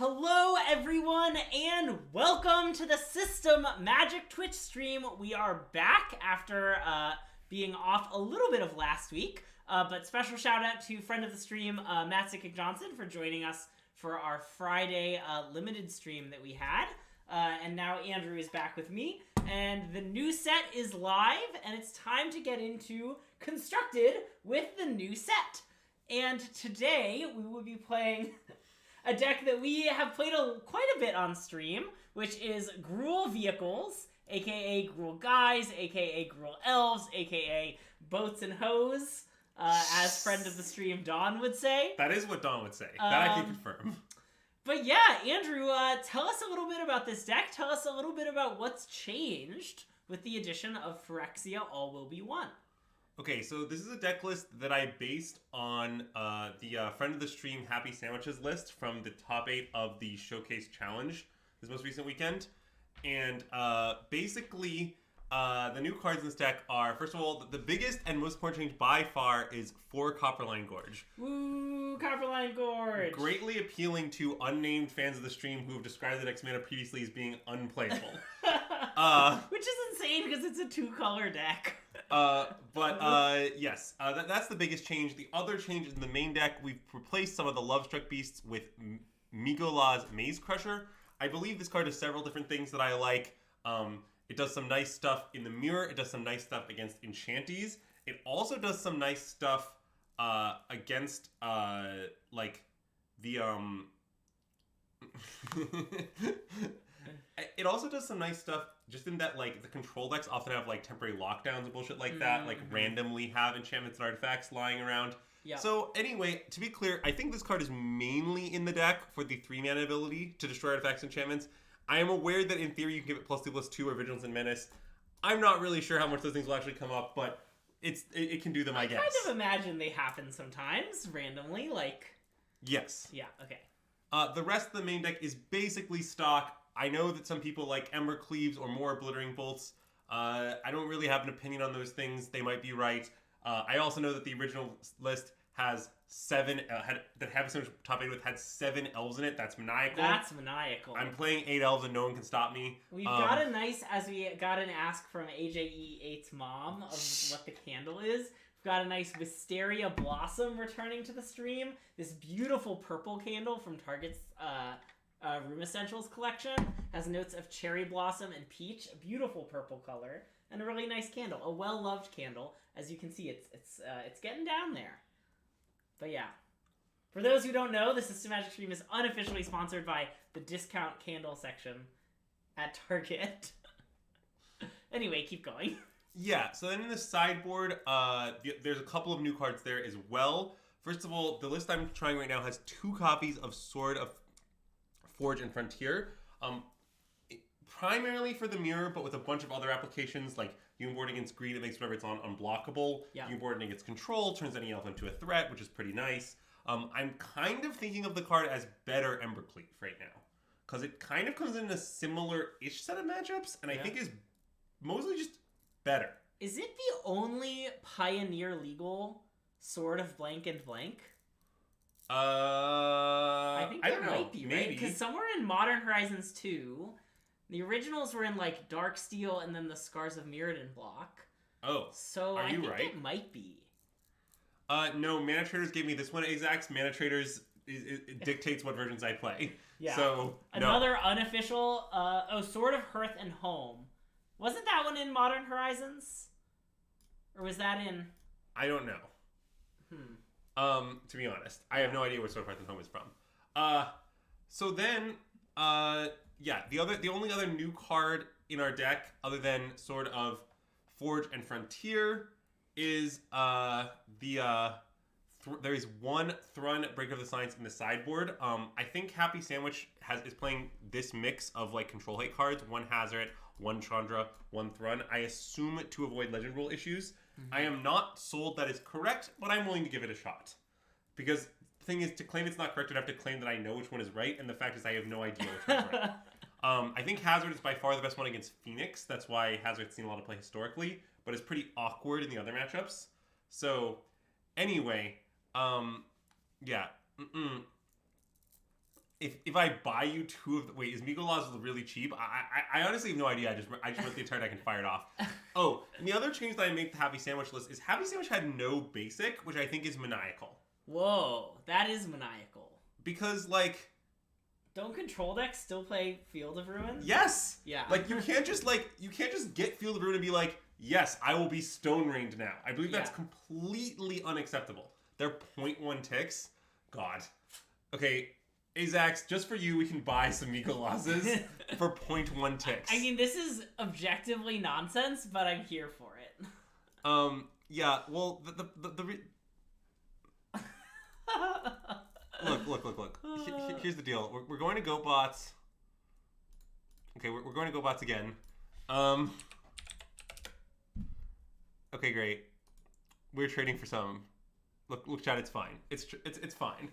Hello everyone and welcome to the SystemMagic Twitch stream. We are back after being off a little bit of last week, but special shout out to friend of the stream, Matt Sickick Johnson, for joining us for our Friday limited stream that we had. And now Andrew is back with me, and the new set is live, and it's time to get into Constructed with the new set. And today we will be playing a deck that we have played quite a bit on stream, which is Gruul Vehicles, aka Gruul Guys, aka Gruul Elves, aka Boats and Hoes, as friend of the stream Dawn would say. That is what Dawn would say. That I can confirm. But yeah, Andrew, tell us a little bit about this deck. Tell us a little bit about what's changed with the addition of Phyrexia All Will Be One. Okay, so this is a deck list that I based on the friend of the stream Happy Sandwiches list from the top 8 of the Showcase Challenge this most recent weekend. And basically, the new cards in this deck are, first of all, the biggest and most important change by far is 4 Copperline Gorge. Woo, Copperline Gorge! Greatly appealing to unnamed fans of the stream who have described the deck's mana previously as being unplayable. Which is insane because it's a 2-color deck. Yes, that's the biggest change. The other changes in the main deck, we've replaced some of the Lovestruck Beasts with Migola's Maze Crusher. I believe this card does several different things that I like. It does some nice stuff in the mirror. It does some nice stuff against Enchanties. It also does some nice stuff against like the It also does some nice stuff just in that, like, the control decks often have, like, temporary lockdowns and bullshit like that, like, randomly have enchantments and artifacts lying around. Yep. So, anyway, to be clear, I think this card is mainly in the deck for the 3-mana ability to destroy artifacts and enchantments. I am aware that, in theory, you can give it +2/+2 or Vigilance and Menace. I'm not really sure how much those things will actually come up, but it can do them, I guess. I kind of imagine they happen sometimes, randomly, like... Yes. Yeah, okay. The rest of the main deck is basically stock. I know that some people like Ember Cleaves or more Obliterating Bolts. I don't really have an opinion on those things. They might be right. I also know that the original list has 7, that Happy Sandwich top 8 with had 7 elves in it. That's maniacal. That's maniacal. I'm playing 8 elves and no one can stop me. We've got a nice, as we got an ask from AJE8's mom of what the candle is. We've got a nice Wisteria Blossom returning to the stream. This beautiful purple candle from Target's Room Essentials collection has notes of cherry blossom and peach, a beautiful purple color, and a really nice candle, a well-loved candle. As you can see, it's getting down there. But yeah, for those who don't know, the SystemMagic stream is unofficially sponsored by the discount candle section at Target. Anyway, keep going. Yeah, so then in the sideboard, there's a couple of new cards there as well. First of all, the list I'm trying right now has 2 copies of Sword of Forge and Frontier, primarily for the mirror, but with a bunch of other applications, like you can board against greed, it makes whatever it's on unblockable. Yeah. You can board against control, turns any elf into a threat, which is pretty nice. I'm kind of thinking of the card as better Embercleave right now, because it kind of comes in a similar-ish set of matchups, and I think is mostly just better. Is it the only Pioneer legal Sword of blank and blank? I think don't know. Might be, Maybe. right? Because somewhere in Modern Horizons 2, the originals were in, like, Darksteel and then the Scars of Mirrodin block. Oh, so are you think right? It might be. No, Mana Traders gave me this one, Azax. Mana Traders it dictates what versions I play. Yeah. So, Another unofficial, Sword of Hearth and Home. Wasn't that one in Modern Horizons? Or was that in... I don't know. To be honest, I have no idea where Sword of Hearth and Home is from. So then, the only other new card in our deck, other than Sword of Forge and Frontier, is there is one Thrun, Breaker of the Science in the sideboard. I think Happy Sandwich is playing this mix of like control hate cards: 1 Hazard, 1 Chandra, 1 Thrun. I assume to avoid legend rule issues. I am not sold that is correct, but I'm willing to give it a shot. Because the thing is, to claim it's not correct, I'd have to claim that I know which one is right, and the fact is I have no idea which one's right. I think Hazard is by far the best one against Phoenix. That's why Hazard's seen a lot of play historically, but it's pretty awkward in the other matchups. So, anyway, yeah. if I buy you 2 of the... Wait, is Migola's really cheap? I honestly have no idea. I just wrote the entire deck and fired off. Oh, and the other change that I made to Happy Sandwich list is Happy Sandwich had no basic, which I think is maniacal. Whoa, that is maniacal. Because, like... Don't control decks still play Field of Ruin? Yes! Yeah. Like, you can't just get Field of Ruin and be like, yes, I will be Stone Rained now. I believe that's completely unacceptable. They're 0.1 ticks. God. Okay, Azax, just for you, we can buy some Migolazes for 0.1 ticks. I mean, this is objectively nonsense, but I'm here for it. Yeah, well, Look. Here's the deal. We're going to GoBots. Okay, we're going to GoBots again. Okay, great. We're trading for some. Look, chat. It's fine. It's fine.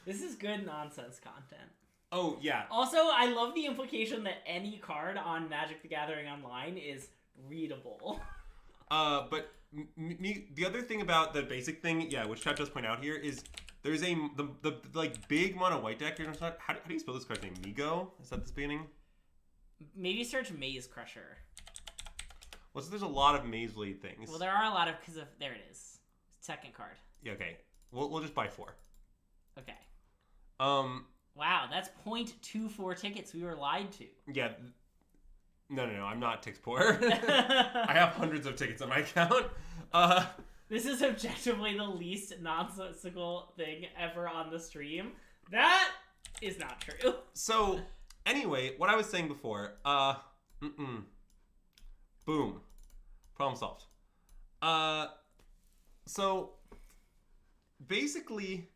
This is good nonsense content. Oh yeah. Also, I love the implication that any card on Magic the Gathering Online is readable. But the other thing about the basic thing, yeah, which chat does point out here, is there's the like big mono white deck. How do you spell this card's name? Migo? Is that the beginning? Maybe search Maze Crusher. Well, so there's a lot of Maze Blade things. Well, there are a lot of there it is. Second card. Yeah. Okay. We'll just buy 4. Okay. Wow, that's 0.24 tickets we were lied to. Yeah. No, I'm not Tix poor. I have hundreds of tickets on my account. This is objectively the least nonsensical thing ever on the stream. That is not true. So, anyway, what I was saying before, boom. Problem solved. So, basically...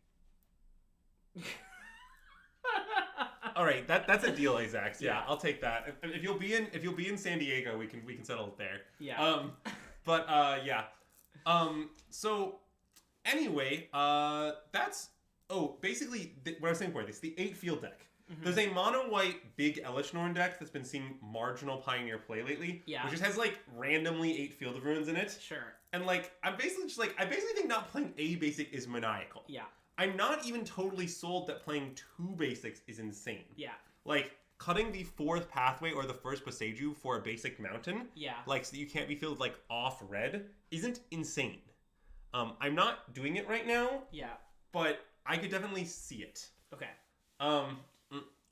All right, that's a deal, Azax. Yeah, I'll take that. If you'll be in San Diego, we can settle it there. Yeah. Yeah. So anyway, that's basically what I was saying before. This the 8 field deck. Mm-hmm. There's a mono white big Elishnorn deck that's been seeing marginal Pioneer play lately. Yeah. Which just has like randomly 8 Field of Ruins in it. Sure. And like I basically think not playing a basic is maniacal. Yeah. I'm not even totally sold that playing 2 basics is insane. Yeah. Like, cutting the 4th pathway or the first Boseiju for a basic mountain, like, so that you can't be filled, like, off red, isn't insane. I'm not doing it right now. Yeah. But I could definitely see it. Okay.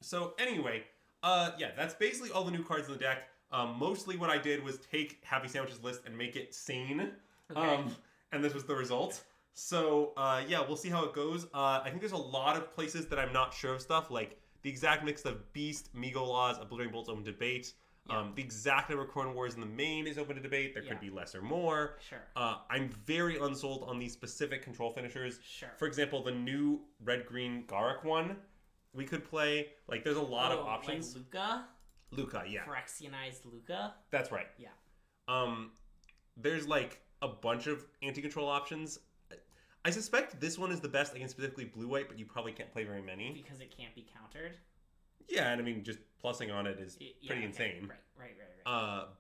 So, anyway, that's basically all the new cards in the deck. Mostly what I did was take Happy Sandwich's list and make it sane. Okay. And this was the result. So, we'll see how it goes. I think there's a lot of places that I'm not sure of stuff, like the exact mix of Beast, Migola's, Obliterating Bolt's open to debate. Yeah. The exact number of Corn Wars in the main is open to debate. There could be less or more. Sure. I'm very unsold on these specific control finishers. Sure. For example, the new red-green Garrick one we could play. Like, there's a lot of options. Like Luca? Luca, yeah. Phyrexianized Luca? That's right. Yeah. There's, like, a bunch of anti-control options. I suspect this one is the best against specifically blue-white, but you probably can't play very many. Because it can't be countered? Yeah, and I mean, just plussing on it is pretty insane. Right.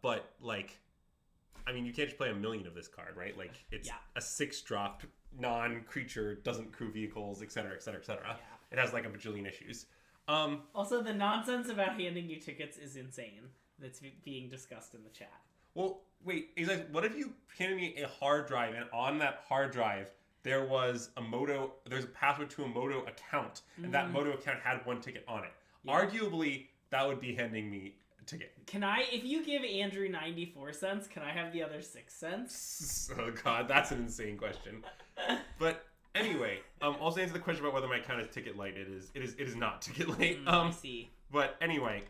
But, like, I mean, you can't just play a million of this card, right? Like, it's a 6-drop, non-creature, doesn't crew vehicles, etc., etc., etc. Yeah. It has, like, a bajillion issues. Also, the nonsense about handing you tickets is insane. That's being discussed in the chat. Well, wait, what if you handed me a hard drive, and on that hard drive... there's a password to a Moto account, and that Moto account had 1 ticket on it. Yeah. Arguably, that would be handing me a ticket. If you give Andrew 94 cents, can I have the other 6 cents? Oh god, that's an insane question. But anyway, also answer the question about whether my account is ticket light. It is not ticket light. I see. But anyway.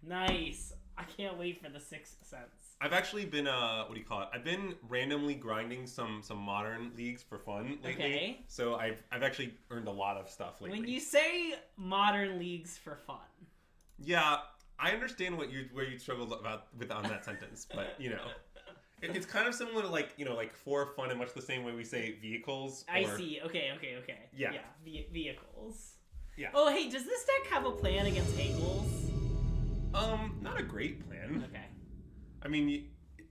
Nice. I can't wait for the 6 cents. I've actually been I've been randomly grinding some modern leagues for fun lately. Okay. So I've actually earned a lot of stuff lately. When you say modern leagues for fun. Yeah, I understand where you struggled with on that sentence, but it's kind of similar to like for fun in much the same way we say vehicles. I see. Okay. Yeah. Vehicles. Yeah. Oh, hey, does this deck have a plan against angles? Not a great plan. Okay. I mean,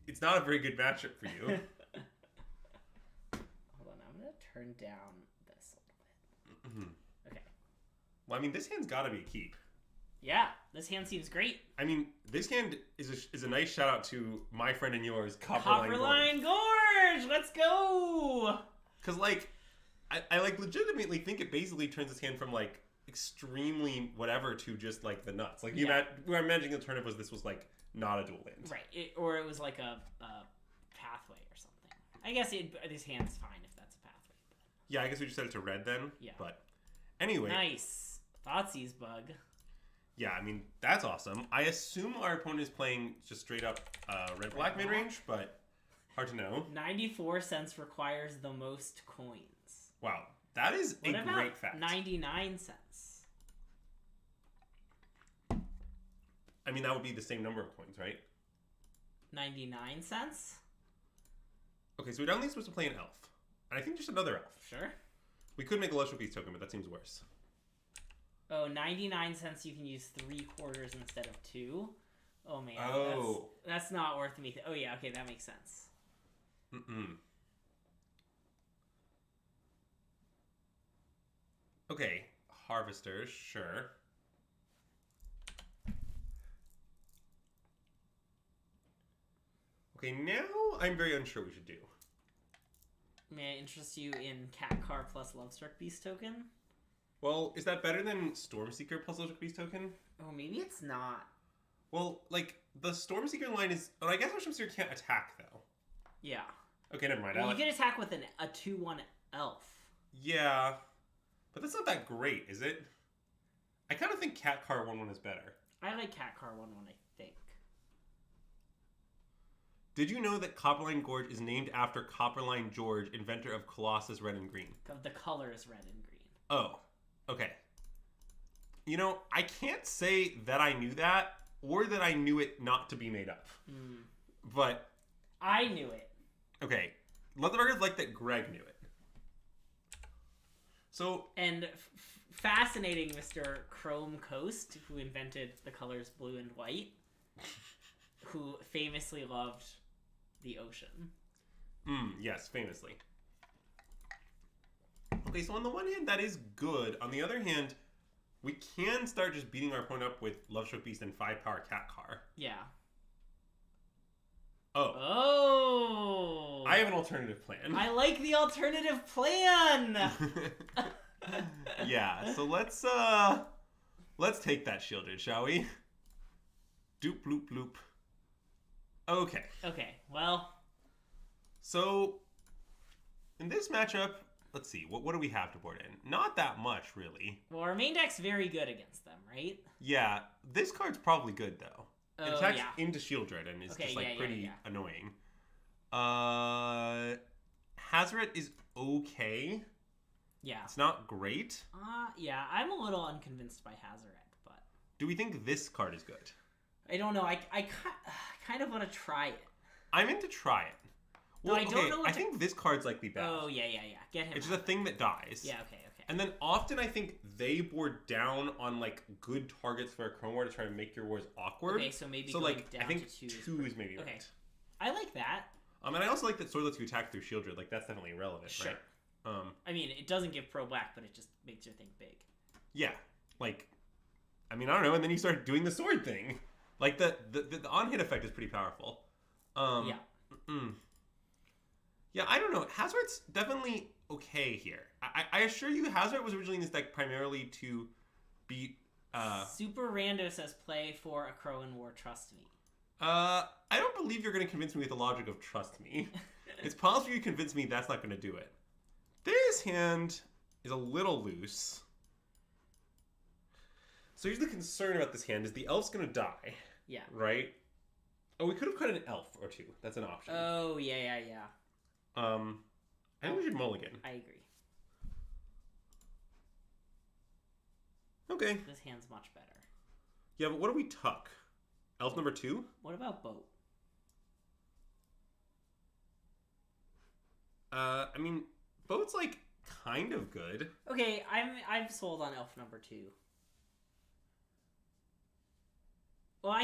it's not a very good matchup for you. Hold on, I'm going to turn down this a little bit. Okay. Well, I mean, this hand's got to be a keep. Yeah, this hand seems great. I mean, this hand is a nice shout out to my friend and yours, Copperline Gorge. Let's go. Because like, I like legitimately think it basically turns this hand from like extremely whatever to just like the nuts. Like we're imagining the alternative was this was like not a dual land. Right, or it was like a pathway or something. I guess this hand's fine if that's a pathway. But... Yeah, I guess we just set it to red then. Yeah. But anyway. Nice. Thoughtseize bug. Yeah, I mean, that's awesome. I assume our opponent is playing just straight up red-black mid-range, but hard to know. 94 cents requires the most coins. Wow, that is a great fact. 99 cents. I mean, that would be the same number of coins, right? 99 cents? Okay, so we're definitely supposed to play an elf. And I think just another elf. Sure. We could make a Luster Piece token, but that seems worse. Oh, 99 cents you can use 3/4 instead of 2. Oh, man. Oh. That's not worth me. Oh, yeah, okay, that makes sense. Okay, Harvesters, sure. Okay, now I'm very unsure what we should do. May I interest you in Cat Car plus Lovestruck Beast token? Well, is that better than Stormseeker plus Lovestruck Beast token? Oh, maybe it's not. Well, like, the Stormseeker line is... Oh, I guess our Stormseeker can't attack, though. Yeah. Okay, never mind. Well, you can attack with a 2/1 elf. Yeah. But that's not that great, is it? I kind of think Cat Car 1/1 is better. I like Cat Car 1/1, I think. Did you know that Copperline Gorge is named after Copperline George, inventor of Colossus Red and Green? The color is red and green. Oh, okay. You know, I can't say that I knew that, or that I knew it not to be made up. But... I knew it. Okay. Let the record like that Greg knew it. So... And fascinating Mr. Chrome Coast, who invented the colors blue and white, who famously loved the ocean. Yes, famously. Okay, so on the one hand, that is good. On the other hand, we can start just beating our opponent up with Lovestruck Beast and 5-power Cat Car. Yeah. Oh. I have an alternative plan. I like the alternative plan! Yeah, so let's take that shielded, shall we? Doop bloop bloop. Okay. Okay, well. So, in this matchup, let's see, what do we have to board in? Not that much, really. Well, our main deck's very good against them, right? Yeah, this card's probably good, though. It attacks into Shield Dread and is just, like, pretty annoying. Hazoret is okay. Yeah. It's not great. Yeah, I'm a little unconvinced by Hazoret, but... Do we think this card is good? I don't know. I kind of want to try it. I'm in to try it. Well, no, I don't know I think this card's likely bad. Oh, yeah. Get him. It's just a thing that dies. Yeah, okay. And then often I think they board down on, like, good targets for a Chrome War to try to make your wars awkward. Okay, so maybe going like, down I think to 2 is maybe right. I like that. And I also like that Sword lets you attack through Shield Dread. Like, that's definitely relevant, sure. Right? I mean, it doesn't give pro black, but it just makes your thing big. Yeah. Like, I mean, I don't know. And then you start doing the sword thing. Like, the on-hit effect is pretty powerful. Yeah. Yeah, I don't know. Hazoret's definitely okay here. I assure you, Hazoret was originally in this deck primarily to beat... Super Rando says play for a Crow in War, trust me. I don't believe you're going to convince me with the logic of trust me. It's possible you convince me that's not going to do it. This hand is a little loose. So here's the concern about this hand is the elf's going to die. Yeah. Right? Oh, we could have cut an elf or two. That's an option. Oh, yeah. I think we should mulligan. I agree. Okay. This hand's much better. Yeah, but what do we tuck? Elf number 2? What about boat? I mean, boat's like kind of good. Okay, I'm sold on elf number 2. Well,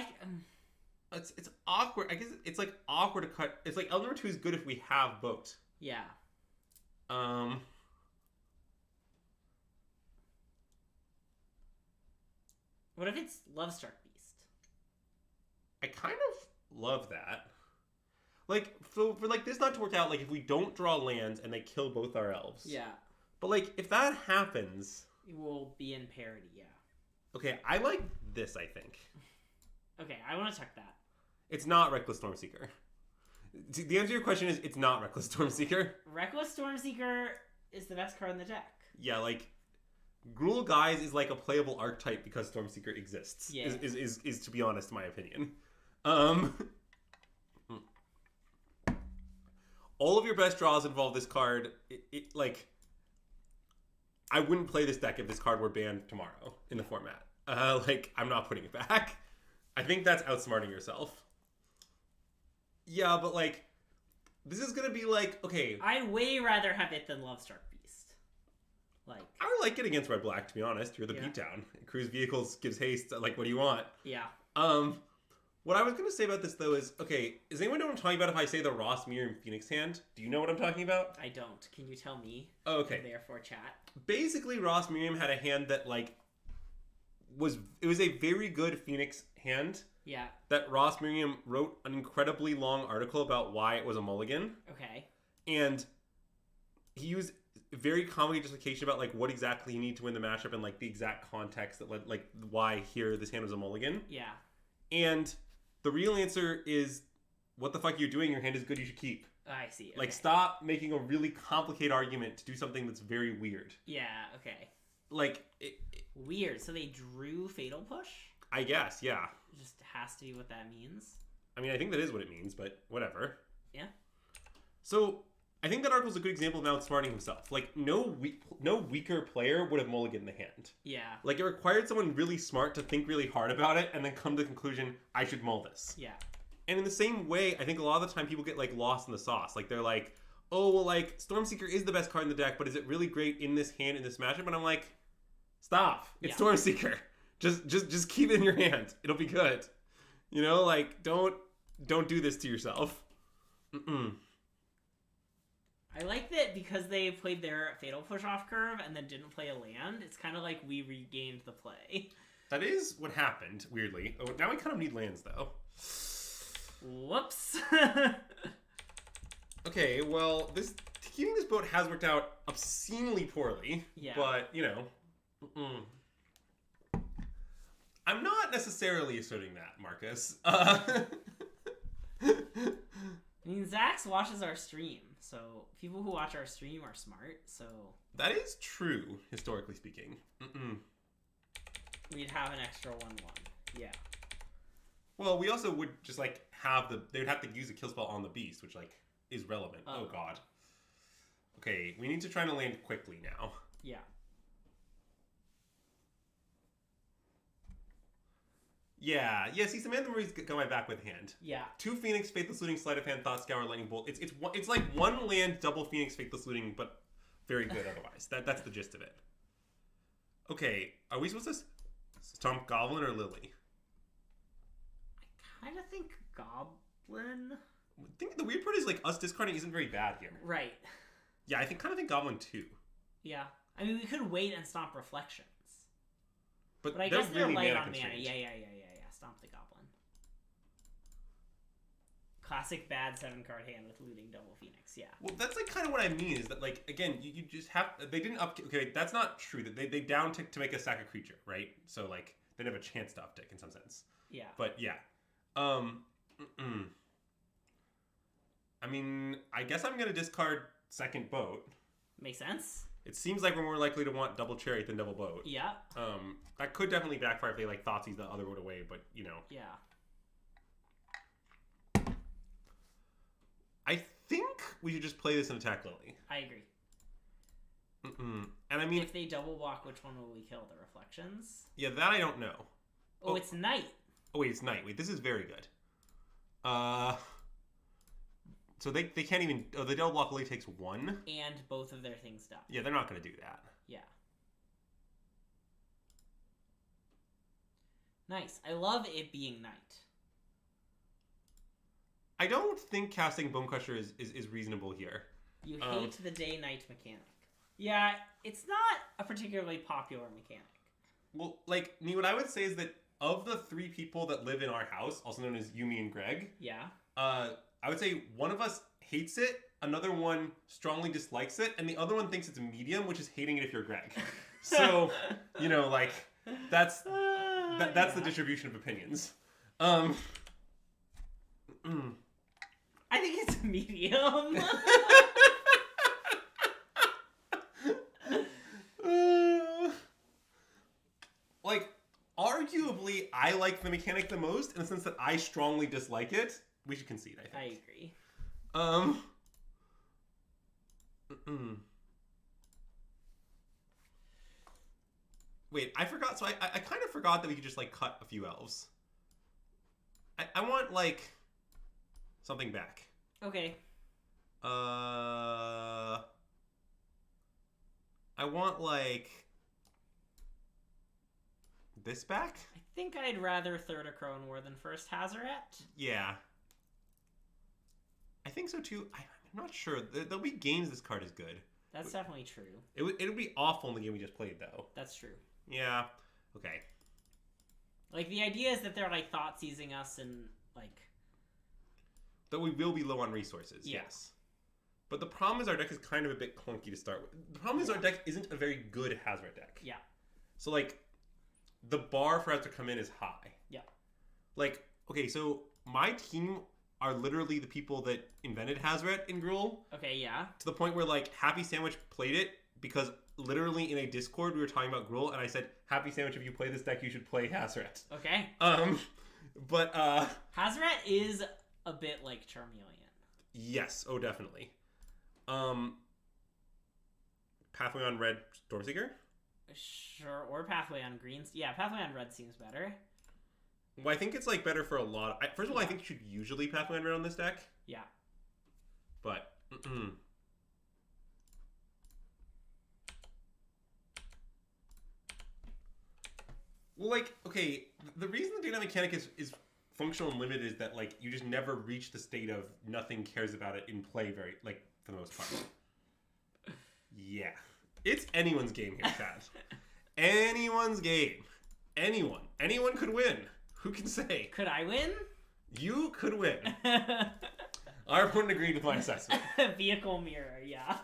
It's awkward. I guess it's like awkward to cut. It's like elf number 2 is good if we have boat. Yeah. What if it's Lovestruck Beast? I kind of love that. Like, for like this not to work out, like if we don't draw lands and they kill both our elves. Yeah. But like if that happens, It will be in parity, yeah. okay, I like this, I think. Okay, I want to check that. It's not Reckless Stormseeker. The answer to your question is it's not Reckless Stormseeker. Reckless Stormseeker is the best card in the deck. Yeah, like Gruul Guys is like a playable archetype because Stormseeker exists. Yeah. Is to be honest, my opinion. All of your best draws involve this card. Like, I wouldn't play this deck if this card were banned tomorrow in the format. Like, I'm not putting it back. I think that's outsmarting yourself. Yeah, but like, this is gonna be like, okay. I'd way rather have it than Lovestruck Beast. Like, I would like it against Red Black, to be honest. You're the beatdown. Gruul Vehicles gives haste. Like, what do you want? Yeah. What I was gonna say about this though is, okay, does anyone know what I'm talking about if I say the Ross Miriam Phoenix hand? Do you know what I'm talking about? I don't. Can you tell me? Oh, okay. Therefore, chat. Basically, Ross Miriam had a hand that like was a very good Phoenix hand. Yeah. That Ross Miriam wrote an incredibly long article about why it was a mulligan. Okay. And he used very complicated justification about like what exactly you need to win the matchup and like the exact context that led, like why here this hand was a mulligan. Yeah. And the real answer is, what the fuck are you doing? Your hand is good, you should keep. I see. Okay. Like, stop making a really complicated argument to do something that's very weird. Yeah, okay. Like, weird. So they drew Fatal Push? I guess, yeah. It just has to be what that means. I mean, I think that is what it means, but whatever. Yeah. So, I think that article's a good example of outsmarting himself. Like, no weaker player would have mulliganed the hand. Yeah. Like, it required someone really smart to think really hard about it and then come to the conclusion, I should mull this. Yeah. And in the same way, I think a lot of the time people get, like, lost in the sauce. Like, they're like, oh, well, like, Stormseeker is the best card in the deck, but is it really great in this hand, in this matchup? And I'm like, stop. It's Stormseeker. Just keep it in your hand. It'll be good. You know, like, don't do this to yourself. I like that because they played their Fatal Push off curve and then didn't play a land. It's kind of like we regained the play. That is what happened, weirdly. Oh, now we kind of need lands, though. Whoops. Okay, well, keeping this boat has worked out obscenely poorly. Yeah. But, you know. I'm not necessarily asserting that, Marcus. I mean, Zax watches our stream, so people who watch our stream are smart, so... That is true, historically speaking. We'd have an extra 1/1. Yeah. Well, we also would just, like, they would have to use a kill spell on the beast, which, like, is relevant. Oh, God. Okay, we need to try to land quickly now. Yeah. Yeah, see, Samantha Marie's got my back with hand. Yeah. 2 Phoenix, Faithless Looting, Sleight of Hand, Thought Scour, Lightning Bolt. It's like 1 land, double Phoenix, Faithless Looting, but very good otherwise. That's the gist of it. Okay, are we supposed to stomp Goblin or Lily? I kind of think Goblin. I think the weird part is like us discarding isn't very bad here. Right. Yeah, I kind of think Goblin too. Yeah. I mean, we could wait and stomp Reflections. But I guess they're really light mana on mana. constrained. Yeah. Stomp the Goblin. Classic bad 7-card hand with looting double Phoenix. Yeah. Well, that's like kind of what I mean is that like again you just have they didn't up. Okay, that's not true. That they down tick to make a sack a creature, right? So like they didn't have a chance to uptick in some sense. Yeah. But yeah. I mean, I guess I'm gonna discard second boat. Makes sense. It seems like we're more likely to want double chariot than double boat. Yeah. That could definitely backfire if they like Thoughtseize the other boat away, but you know. Yeah. I think we should just play this and attack Lily. I agree. And I mean, if they double block, which one will we kill? The Reflections? Yeah, that I don't know. Oh, it's Night. Oh wait, it's Night. Wait, this is very good. So they can't even. Oh, the double block only takes 1. And both of their things die. Yeah, they're not going to do that. Yeah. Nice. I love it being Night. I don't think casting Bone Crusher is reasonable here. You hate the day-night mechanic. Yeah, it's not a particularly popular mechanic. Well, like, me, what I would say is that of the 3 people that live in our house, also known as Yumi and Greg, Yeah. I would say one of us hates it, another one strongly dislikes it, and the other one thinks it's medium, which is hating it if you're Greg. So, you know, like, that's the distribution of opinions. I think it's medium. Like, arguably, I like the mechanic the most in the sense that I strongly dislike it. We should concede, I think. I agree. Wait, I forgot. So I kind of forgot that we could just, like, cut a few elves. I want, like, something back. Okay. I want, like, this back? I think I'd rather third a Crone War than first Hazaret. Yeah. I think so, too. I'm not sure. There'll be games this card is good. That's definitely true. It would be awful in the game we just played, though. That's true. Yeah. Okay. Like, the idea is that they're, like, thought seizing us and, like... That we will be low on resources, yes. But the problem is our deck is kind of a bit clunky to start with. The problem is our deck isn't a very good Hazaret deck. Yeah. So, like, the bar for us to come in is high. Yeah. Like, okay, so my team are literally the people that invented Hazaret in Gruul. Okay, yeah. To the point where, like, Happy Sandwich played it because literally in a Discord we were talking about Gruul, and I said, Happy Sandwich, if you play this deck, you should play Hazaret. Okay. But, Hazaret is a bit like Charmeleon. Yes, oh, definitely. Pathway on Red Stormseeker? Sure, or Pathway on Greens. Yeah, Pathway on Red seems better. Well, I think it's, like, better for a lot. First of all, I think you should usually Pathway on Red on this deck. Yeah. But, well, like, okay, the reason the data mechanic is functional and limited is that, like, you just never reach the state of nothing cares about it in play for the most part. Yeah. It's anyone's game here, Chad. Anyone's game. Anyone could win. Who can say? Could I win? You could win. Our opponent agreed with my assessment. Vehicle mirror, yeah.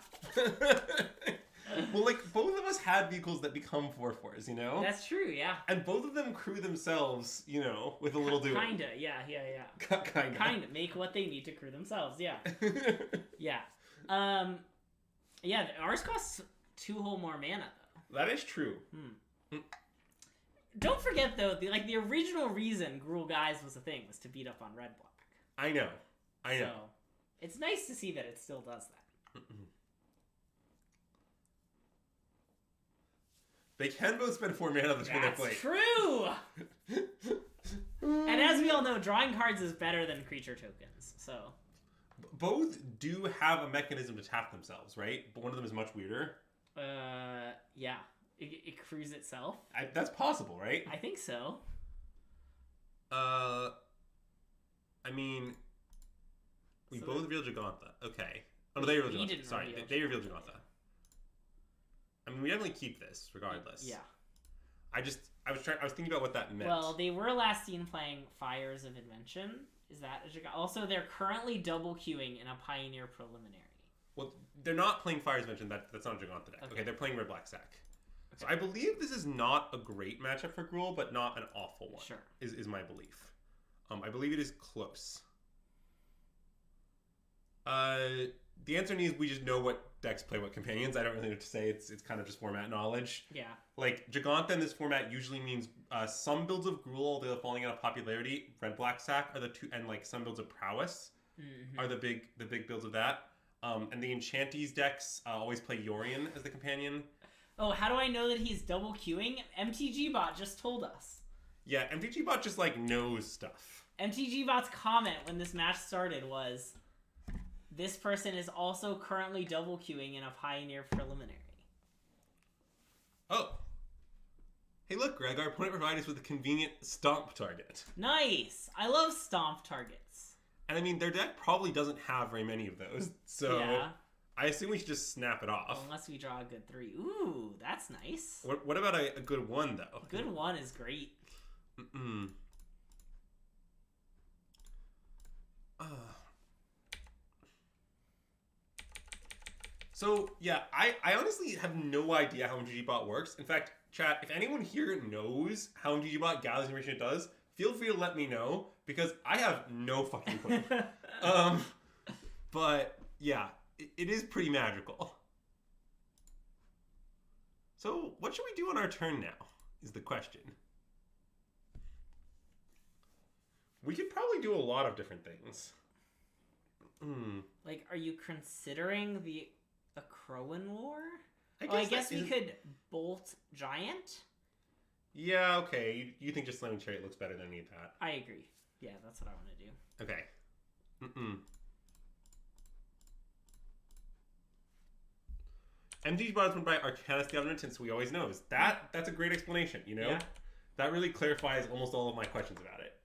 Well, like, both of us had vehicles that become 4/4s, you know? That's true, yeah. And both of them crew themselves, you know, with a little duo. Kinda, yeah. Kinda. Kinda. Make what they need to crew themselves, yeah. Yeah. Yeah, ours costs 2 whole more mana, though. That is true. Don't forget, though, the original reason Gruul Guys was a thing was to beat up on red black. I know. So, it's nice to see that it still does that. They can both spend 4 mana to turn their play. That's true! And as we all know, drawing cards is better than creature tokens, so... Both do have a mechanism to tap themselves, right? But one of them is much weirder. Yeah. It crews itself. That's possible, right? I think so. I mean... We both revealed Gigantha. Okay. Oh, no, they revealed Gigantha. Sorry, they revealed Gigantha. I mean, we definitely keep this, regardless. Yeah. I was thinking about what that meant. Well, they were last seen playing Fires of Invention. Is that a Gigantha? Also, they're currently double queuing in a Pioneer Preliminary. Well, they're not playing Fires of Invention. That's not a Gigantha deck. Okay, they're playing Red Black Sack. Okay. So I believe this is not a great matchup for Gruul, but not an awful one. Sure. Is my belief. I believe it is close. The answer is we just know what decks play what companions. I don't really know what to say. It's kind of just format knowledge. Yeah. Like, Gigantha in this format usually means some builds of Gruul, they're falling out of popularity. Red Black Sack are the two, and like some builds of Prowess are the big builds of that. And the Enchanties decks always play Yorion as the companion. Oh, how do I know that he's double queuing? MTG Bot just told us. Yeah, MTG Bot just like knows stuff. MTG Bot's comment when this match started was, this person is also currently double queuing in a Pioneer Preliminary. Oh. Hey, look, Greg, our opponent provided us with a convenient stomp target. Nice! I love stomp targets. And I mean, their deck probably doesn't have very many of those, so yeah. I assume we should just snap it off. Well, unless we draw a good 3. Ooh, that's that's nice. What about a good 1, though? Good 1 is great. So, yeah, I honestly have no idea how MGGBot works. In fact, chat, if anyone here knows how MGGBot gathers information it does, feel free to let me know, because I have no fucking clue. But, yeah, it is pretty magical. So, what should we do on our turn now, is the question. We could probably do a lot of different things. Like, are you considering the Crowan War? I guess we could Bolt Giant? Yeah, okay. You think just slamming Chariot looks better than any of that. I agree. Yeah, that's what I want to do. Okay. MTG bot is run by Arcanus the Omnipotent, so we always knows. That's a great explanation, you know? Yeah. That really clarifies almost all of my questions about it.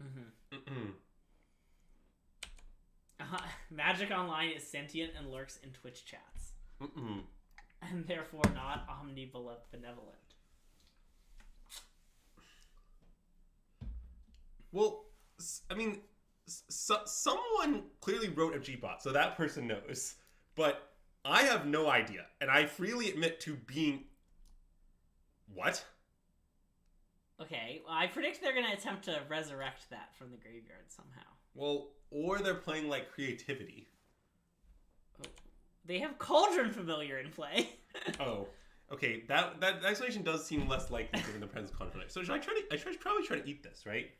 Magic Online is sentient and lurks in Twitch chats. And therefore not omnibenevolent. Well, I mean, someone clearly wrote MGBot, so that person knows. But I have no idea, and I freely admit to being... What? Okay, well, I predict they're going to attempt to resurrect that from the graveyard somehow. Well, or they're playing, like, creativity. Oh. They have Cauldron Familiar in play. Oh. Okay, that explanation does seem less likely given the presence of conflict. So I should probably try to eat this, right?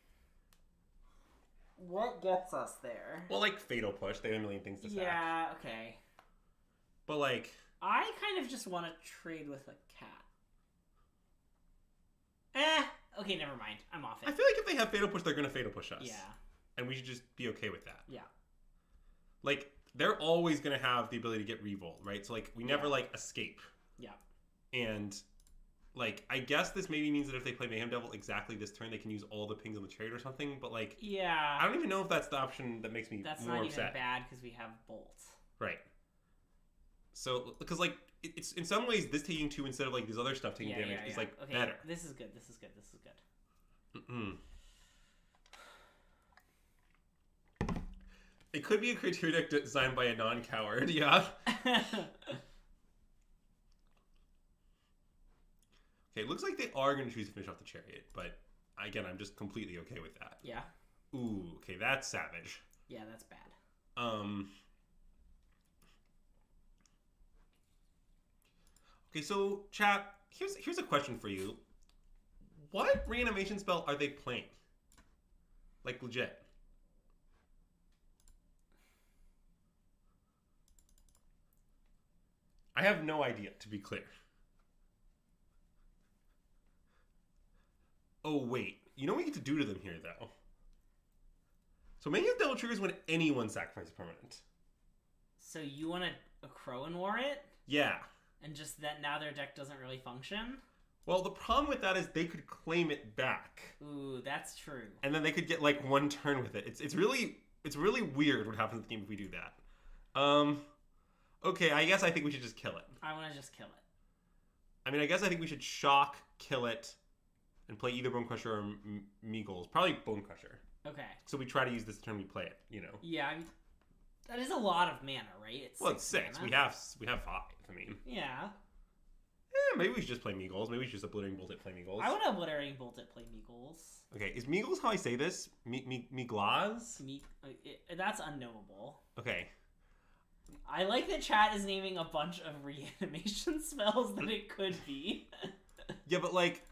What gets us there? Well, like, Fatal Push. They have a million things to sack. Yeah, okay. But, like... I kind of just want to trade with a cat. Okay, never mind. I'm off it. I feel like if they have Fatal Push, they're going to Fatal Push us. Yeah. And we should just be okay with that. Yeah. Like, they're always going to have the ability to get Revolt, right? So, like, we never, like, escape. Yeah. And, like, I guess this maybe means that if they play Mayhem Devil exactly this turn, they can use all the pings on the Chariot or something, but, like... Yeah. I don't even know if that's the option that makes me more upset. That's not even bad, because we have Bolt. Right. So, because, like, it's in some ways, this taking 2 instead of, like, this other stuff taking damage is, like, okay, better. This is good, this is good, this is good. It could be a criteria deck designed by a non-coward, yeah. Okay, it looks like they are going to choose to finish off the Chariot, but, again, I'm just completely okay with that. Yeah. Ooh, okay, that's savage. Yeah, that's bad. Okay, so, chat, here's a question for you. What reanimation spell are they playing? Like, legit. I have no idea, to be clear. Oh, wait. You know what we get to do to them here, though? So Mayhem Devil triggers when anyone sacrifices permanent. So you want to Crowan War it? Yeah. And just that now their deck doesn't really function? Well, the problem with that is they could claim it back. Ooh, that's true. And then they could get, like, 1 turn with it. It's really weird what happens in the game if we do that. Okay, I guess I think we should just kill it. I want to just kill it. I mean, I guess I think we should shock, kill it, and play either Bone Crusher or Meagles. Probably Bone Crusher. Okay. So we try to use this turn we play it, you know? Yeah, I mean, that is a lot of mana, right? It's 6. Mana. We have 5, I mean. Yeah. Maybe we should just play Meagles. Maybe we should just Obliterating Bolt it, play Meagles. I want to Obliterating Bolt it, play Meagles. Okay, is Meagles how I say this? Meaglas? That's unknowable. Okay. I like that chat is naming a bunch of reanimation spells that it could be. Yeah, but, like,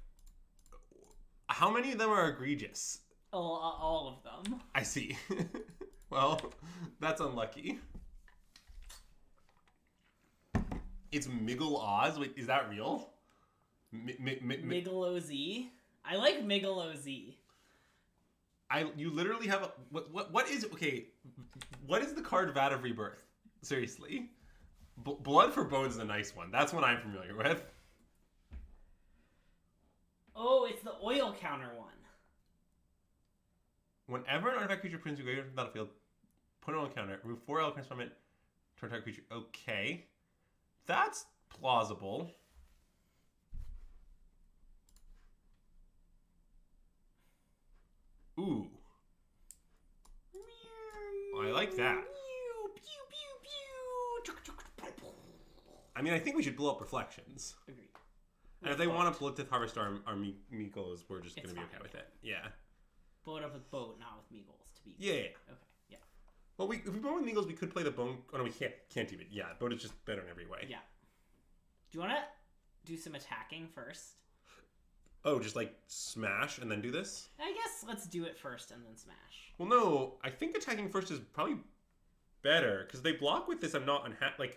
how many of them are egregious? All of them. I see. Well, that's unlucky. It's Miggle Oz? Wait, is that real? Miggle OZ? I like Miggle OZ. You literally have a... What is... Okay, what is the card Vat of Rebirth? Seriously. Blood for Bones is a nice one. That's one I'm familiar with. Oh, it's the oil counter one. Whenever an artifact creature prints your graveyard from the battlefield, put it on counter, remove 4 elements from it, turn target creature. Okay. That's plausible. like that. I mean, I think we should blow up reflections. Agreed. And if they want to Blitz harvest our Meagles, we're just going to be okay with it. Yeah. Blow it up with boat, not with Meagles, to be Yeah. Okay, yeah. Well, if we blow with Meagles, we could play the bone. Oh, no, we can't even. Yeah, boat is just better in every way. Yeah. Do you want to do some attacking first? Oh, just like smash and then do this? I guess let's do it first and then smash. Well, no, I think attacking first is probably better because they block with this. I'm not unhappy.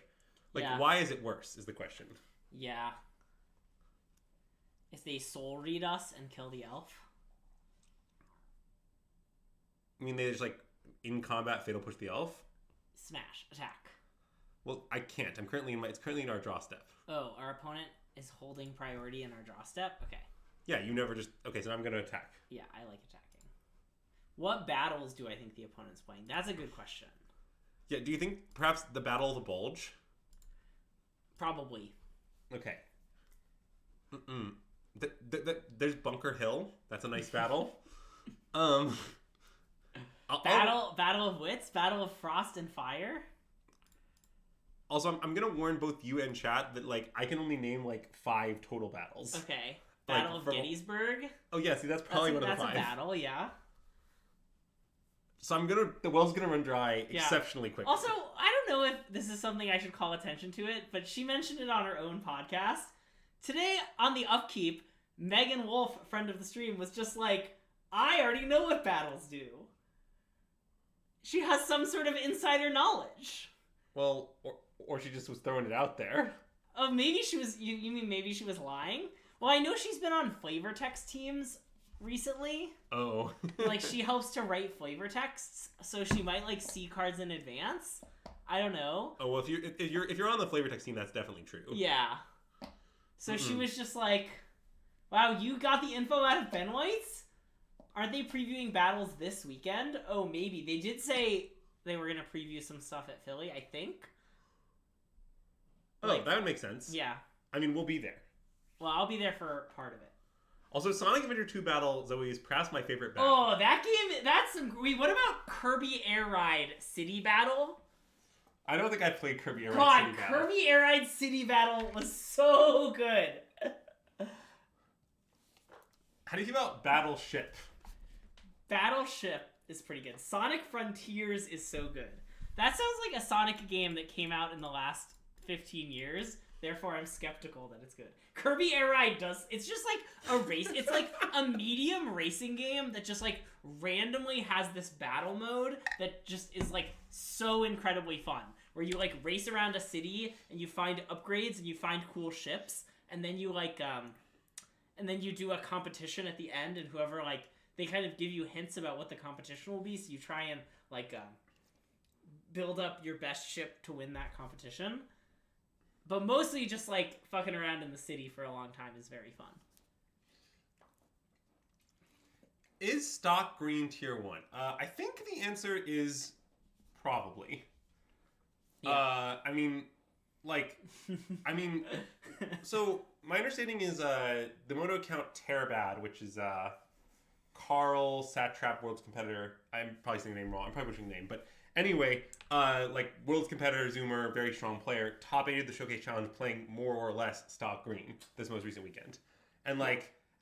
Yeah. Why is it worse? Is the question. Yeah. If they soul read us and kill the elf. I mean, they just in combat fatal push the elf. Smash attack. Well, I can't. I'm currently it's currently in our draw step. Oh, our opponent is holding priority in our draw step. Okay. Yeah, you never just okay. So I'm gonna attack. Yeah, I like attacking. What battles do I think the opponent's playing? That's a good question. Yeah, do you think perhaps the Battle of the Bulge? Probably. Okay. There's Bunker Hill. That's a nice battle. Battle of Wits? Battle of Frost and Fire? Also, I'm gonna warn both you and chat that I can only name 5 total battles. Okay. Battle of Gettysburg? Oh yeah, see that's probably one of the 5. That's a battle, yeah. So the well's gonna run dry exceptionally quickly. Also, I don't know if this is something I should call attention to it, but she mentioned it on her own podcast. Today on the Upkeep, Megan Wolf, friend of the stream, was just like, I already know what battles do. She has some sort of insider knowledge. Well, or she just was throwing it out there. Oh, maybe she was, you mean maybe she was lying? Well, I know she's been on flavor text teams recently. Oh. She helps to write flavor texts, so she might see cards in advance. I don't know. Oh well, if you're on the flavor text team, that's definitely true. Yeah. So she was just like, "Wow, you got the info out of Ben White's? Aren't they previewing battles this weekend? Oh, maybe they did say they were gonna preview some stuff at Philly. I think. Oh, that would make sense. Yeah. I mean, we'll be there. Well, I'll be there for part of it. Also, Sonic Adventure 2 Battle, Zoe, is perhaps my favorite battle. Oh, that game, that's some... Wait, what about Kirby Air Ride City Battle? I don't think I played Kirby Air Ride City Battle. Kirby Air Ride City Battle was so good. How do you feel about Battleship? Battleship is pretty good. Sonic Frontiers is so good. That sounds like a Sonic game that came out in the last 15 years. Therefore, I'm skeptical that it's good. Kirby Air Ride it's just a race. It's a medium racing game that just randomly has this battle mode that just is so incredibly fun. Where you race around a city and you find upgrades and you find cool ships. And then you and then you do a competition at the end, and whoever they kind of give you hints about what the competition will be. So you try and build up your best ship to win that competition. But mostly just fucking around in the city for a long time is very fun. Is stock green tier 1? I think the answer is probably. Yeah. So my understanding is the Moto account Terabad, which is Carl Satrap World's competitor. I'm probably saying the name wrong. I'm probably butchering the name, but anyway, World's competitor, Zoomer, very strong player, top 8 of the Showcase Challenge, playing more or less stock green this most recent weekend. And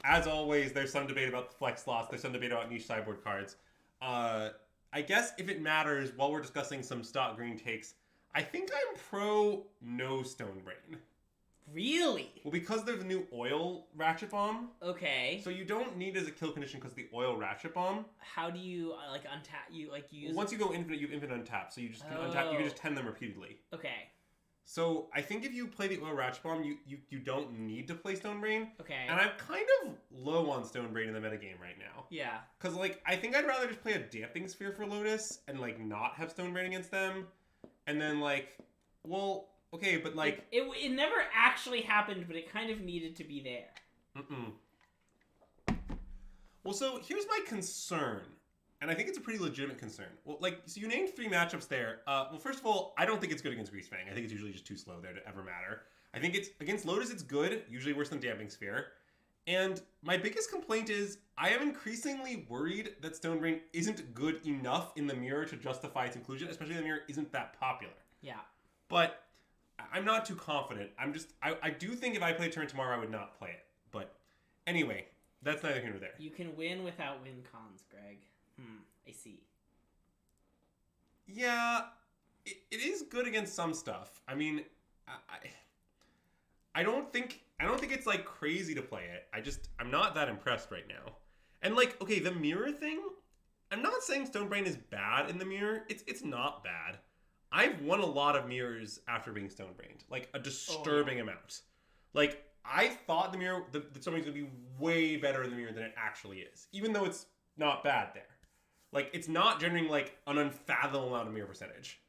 as always, there's some debate about the flex loss. There's some debate about niche sideboard cards. I guess if it matters, while we're discussing some stock green takes, I think I'm pro no Stone Brain. Really? Well, because there's a new oil Ratchet Bomb. Okay. So you don't need it as a kill condition because the oil Ratchet Bomb. How do you untap? You use. Once you go infinite, you have infinite untap. So you just can untap. You can just 10 them repeatedly. Okay. So I think if you play the oil Ratchet Bomb, you don't need to play Stone Brain. Okay. And I'm kind of low on Stone Brain in the metagame right now. Yeah. Because I think I'd rather just play a Damping Sphere for Lotus and not have Stone Brain against them, and then well. Okay, but it never actually happened, but it kind of needed to be there. Well, so here's my concern, and I think it's a pretty legitimate concern. Well, so you named 3 matchups there. Well, first of all, I don't think it's good against Greasefang. I think it's usually just too slow there to ever matter. I think it's against Lotus, it's good, usually worse than Damping Sphere. And my biggest complaint is I am increasingly worried that Stonebrain isn't good enough in the mirror to justify its inclusion, especially the mirror isn't that popular. Yeah. But I'm not too confident. I do think if I played Turn tomorrow, I would not play it. But anyway, that's neither here nor there. You can win without win cons, Greg. I see. Yeah, it is good against some stuff. I mean, I don't think it's like crazy to play it. I'm not that impressed right now. And like, okay, the mirror thing, I'm not saying Stonebrain is bad in the mirror. It's not bad. I've won a lot of mirrors after being Stonebrained, like a disturbing amount. Like I thought the mirror, the Stonebrain's gonna be way better in the mirror than it actually is, even though it's not bad there. Like it's not generating like an unfathomable amount of mirror percentage.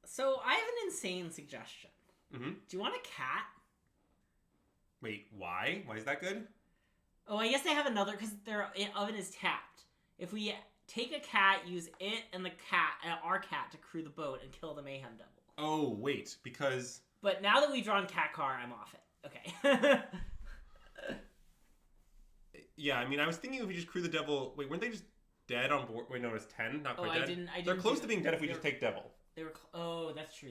So I have an insane suggestion. Mm-hmm. Do you want a cat? Wait, why? Why is that good? Oh, I guess they have another because their oven is tapped. If we take a cat, use it and the cat, our cat, to crew the boat and kill the Mayhem Devil. Oh, wait, because... But now that we've drawn cat car, I'm off it. Okay. Yeah, I mean, I was thinking if we just crew the devil... Wait, weren't they just dead on board? Wait, no, it's 10, not quite dead. I didn't They're close to being dead if we just take devil. They were... Oh, that's true.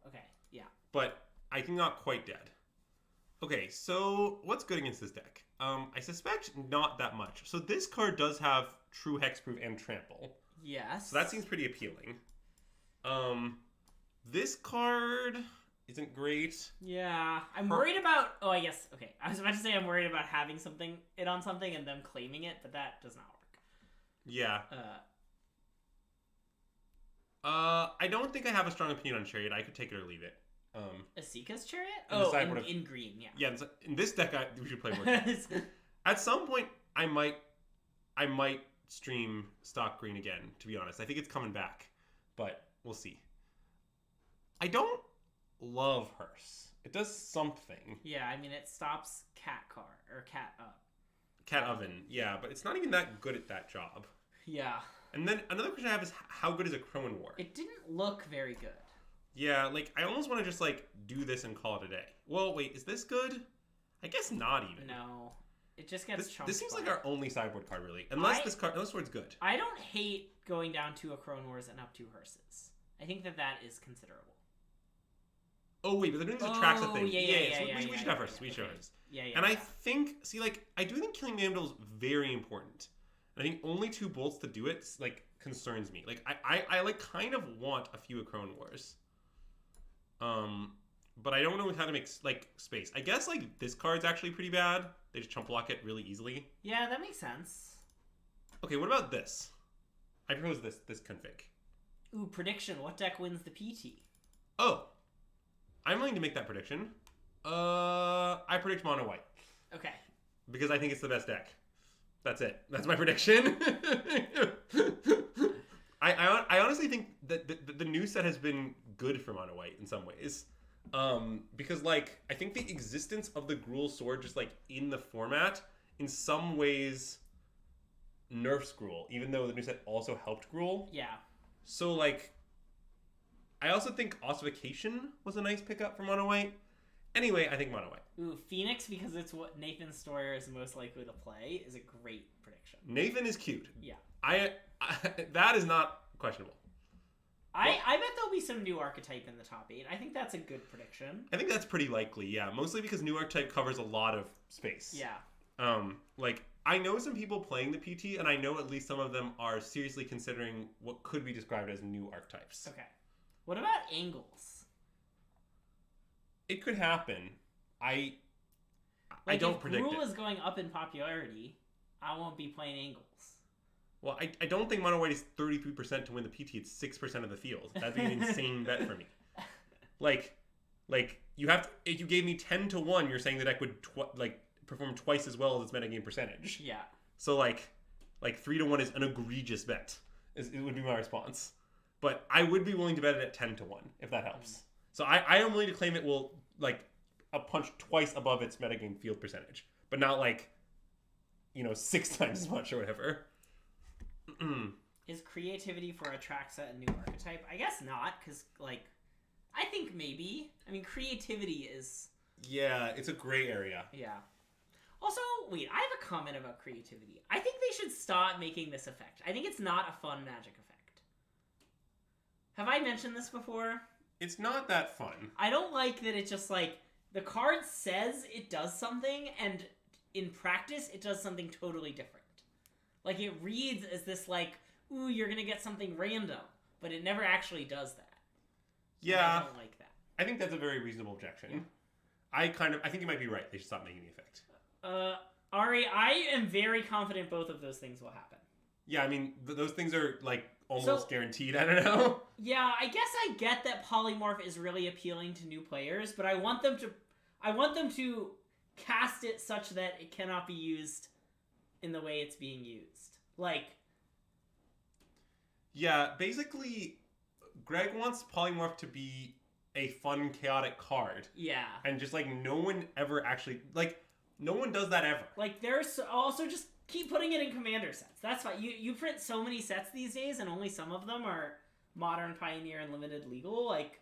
Okay, yeah. But I think not quite dead. Okay, so what's good against this deck? I suspect not that much. So this card does have true hexproof and trample. Yes. So that seems pretty appealing. This card isn't great. Yeah, I'm worried about... Oh, I guess... Okay, I was about to say I'm worried about having it on something and them claiming it, but that does not work. Yeah. I don't think I have a strong opinion on Chariot. I could take it or leave it. Asika's Chariot? In green, yeah. Yeah, in this deck, we should play more. At some point, I might stream stock green again, to be honest. I think it's coming back, but we'll see. I don't love Hearse. It does something. Yeah, I mean, it stops cat oven, yeah, but it's not even that good at that job. Yeah. And then another question I have is, how good is a Crowan War? It didn't look very good. Yeah, like, I almost want to just, like, do this and call it a day. Well, wait, is this good? I guess not even. No. It just gets chunked. This seems like our only sideboard card, really. Unless this word's good. I don't hate going down to a Crowan Wars and up 2 Hearses. I think that is considerable. Oh, wait, but they're doing the Traxa thing. Yeah, we should have Hearses. We should have Hearses. Yeah. And I think, I do think killing Mayhem Devil is very important. And I think only 2 bolts to do it, like, concerns me. Like, I like, kind of want a few Crowan Wars. But I don't know how to make, like, space. I guess, like, this card's actually pretty bad. They just chump block it really easily. Yeah, that makes sense. Okay, what about this? I propose this config. Ooh, prediction. What deck wins the PT? Oh. I'm willing to make that prediction. I predict mono white. Okay. Because I think it's the best deck. That's it. That's my prediction. I honestly think that the new set has been good for mono white in some ways. Because, like, I think the existence of the Gruul sword just, like, in the format, in some ways, nerfs Gruul, even though the new set also helped Gruul. Yeah. So, like, I also think Ossification was a nice pickup for mono white. Anyway, I think mono white. Ooh, Phoenix, because it's what Nathan Stoyer is most likely to play, is a great prediction. Nathan is cute. Yeah. I that is not questionable. I bet there'll be some new archetype in the top 8. I think that's a good prediction. I think that's pretty likely, yeah. Mostly because new archetype covers a lot of space. Yeah. Like, I know some people playing the PT, and I know at least some of them are seriously considering what could be described as new archetypes. Okay. What about angles? It could happen. I don't predict it. If Gruul is going up in popularity, I won't be playing angles. Well, I don't think mono white is 33% to win the PT. It's 6% of the field. That'd be an insane bet for me. Like you have to, if you gave me 10-1, you're saying the deck would perform twice as well as its metagame percentage. Yeah. So like 3-1 is an egregious bet. It would be my response. But I would be willing to bet it at 10-1 if that helps. So I am willing to claim it will a punch twice above its metagame field percentage, but not 6 times as much or whatever. Is creativity for a Traxa a new archetype? I guess not, because I think maybe. I mean, creativity is... Yeah, it's a gray area. Yeah. Also, wait, I have a comment about creativity. I think they should stop making this effect. I think it's not a fun magic effect. Have I mentioned this before? It's not that fun. I don't like that it just, like, the card says it does something, and in practice, it does something totally different. Like, it reads as this, like, ooh, you're gonna get something random, but it never actually does that. Yeah. I don't like that. I think that's a very reasonable objection. Yeah. I think you might be right. They should stop making the effect. Ari, I am very confident both of those things will happen. Yeah, I mean, those things are, like, almost guaranteed. I don't know. Yeah, I guess I get that polymorph is really appealing to new players, but I want them to cast it such that it cannot be used in the way it's being used. Like, yeah, basically, Greg wants polymorph to be a fun, chaotic card. Yeah. And just, like, no one ever actually, like, no one does that ever. Like, there's also just keep putting it in commander sets. That's fine. You print so many sets these days, and only some of them are modern, pioneer, and limited legal. Like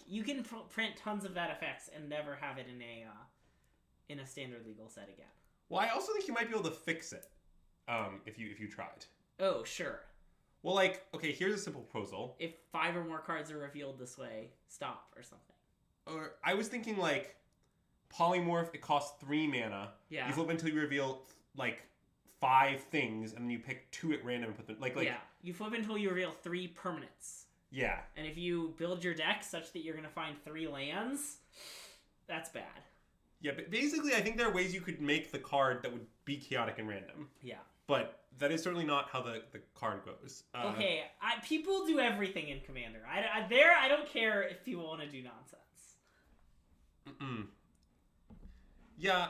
you can print tons of that effects and never have it in a standard legal set again. Well, I also think you might be able to fix it, if you tried. Oh, sure. Well, like, okay, here's a simple proposal. If 5 or more cards are revealed this way, stop or something. Or I was thinking, like, polymorph, it costs 3 mana. Yeah. You flip until you reveal, like, 5 things, and then you pick 2 at random and put them, like... Yeah, you flip until you reveal 3 permanents. Yeah. And if you build your deck such that you're going to find 3 lands, that's bad. Yeah, but basically, I think there are ways you could make the card that would be chaotic and random. Yeah. But that is certainly not how the card goes. Okay, people do everything in Commander. I don't care if people want to do nonsense. Yeah,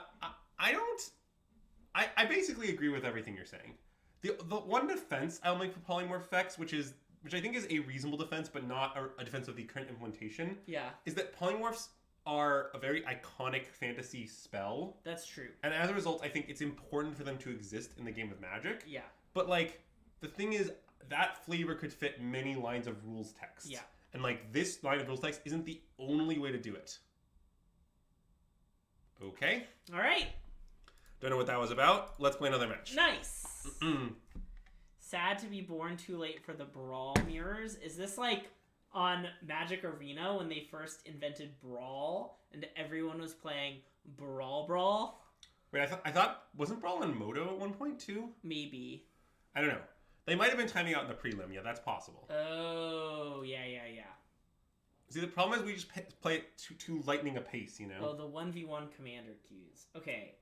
I basically agree with everything you're saying. The one defense I'll make for polymorph effects, which I think is a reasonable defense, but not a defense of the current implementation, is that polymorphs are a very iconic fantasy spell. That's true. And as a result, I think it's important for them to exist in the game of Magic. Yeah. But, like, the thing is, that flavor could fit many lines of rules text. Yeah. And, like, this line of rules text isn't the only way to do it. Okay. All right. Don't know what that was about. Let's play another match. Nice. Sad to be born too late for the Brawl mirrors. Is this like on Magic Arena when they first invented Brawl and everyone was playing Brawl? Wait, I thought wasn't Brawl on Moto at one point too? Maybe. I don't know. They might have been timing out in the prelim. Yeah, that's possible. Oh, yeah. See, the problem is we just play it too lightning a pace, you know? Oh, the 1v1 commander queues. Okay.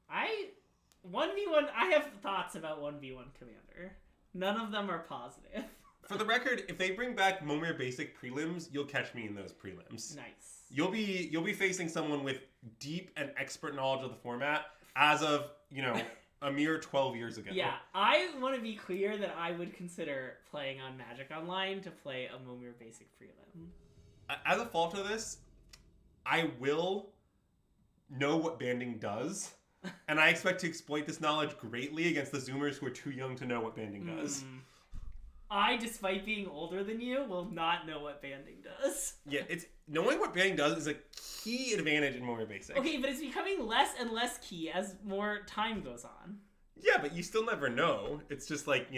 1v1, I have thoughts about 1v1 commander. None of them are positive. For the record, if they bring back Momir Basic prelims, you'll catch me in those prelims. Nice. You'll be facing someone with deep and expert knowledge of the format as of, a mere 12 years ago. Yeah, I want to be clear that I would consider playing on Magic Online to play a Momir Basic prelim. As a follow-up to this, I will know what banding does. And I expect to exploit this knowledge greatly against the Zoomers who are too young to know what banding does. I, despite being older than you, will not know what banding does. Yeah, it's knowing what banding does is a key advantage in Momir Basic. Okay, but it's becoming less and less key as more time goes on. Yeah, but you still never know. It's just like,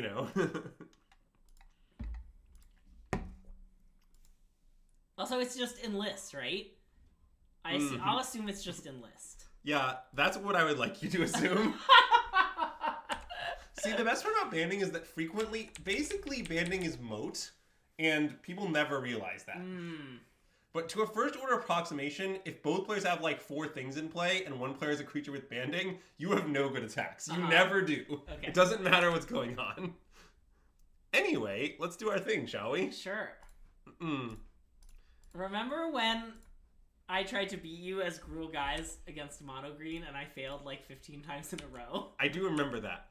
Also, it's just enlist, right? I'll assume it's just enlist. Yeah, that's what I would like you to assume. See, the best part about banding is that basically banding is moat, and people never realize that. But to a first order approximation, if both players have like 4 things in play and one player is a creature with banding, you have no good attacks. You never do. Okay. It doesn't matter what's going on. Anyway, let's do our thing, shall we? Sure. Remember when I tried to beat you as Gruul Guys against Mono Green and I failed like 15 times in a row? I do remember that.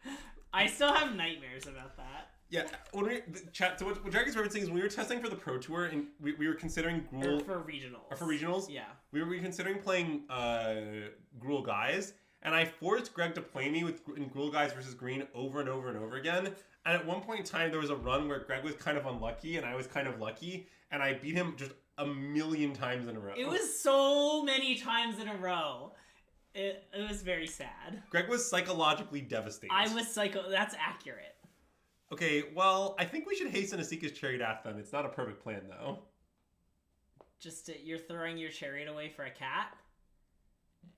I still have nightmares about that. Yeah, so what Jackie's referencing is when we were testing for the Pro Tour and we were considering Gruul... Or for regionals. Or for regionals? Yeah. We were considering playing Gruul Guys, and I forced Greg to play me in Gruul Guys versus Green over and over and over again. And at one point in time, there was a run where Greg was kind of unlucky and I was kind of lucky, and I beat him just a million times in a row. It was so many times in a row. It was very sad. Greg was psychologically devastated. I was That's accurate. Okay, well, I think we should hasten Asika's chariot at them. It's not a perfect plan, though. You're throwing your chariot away for a cat?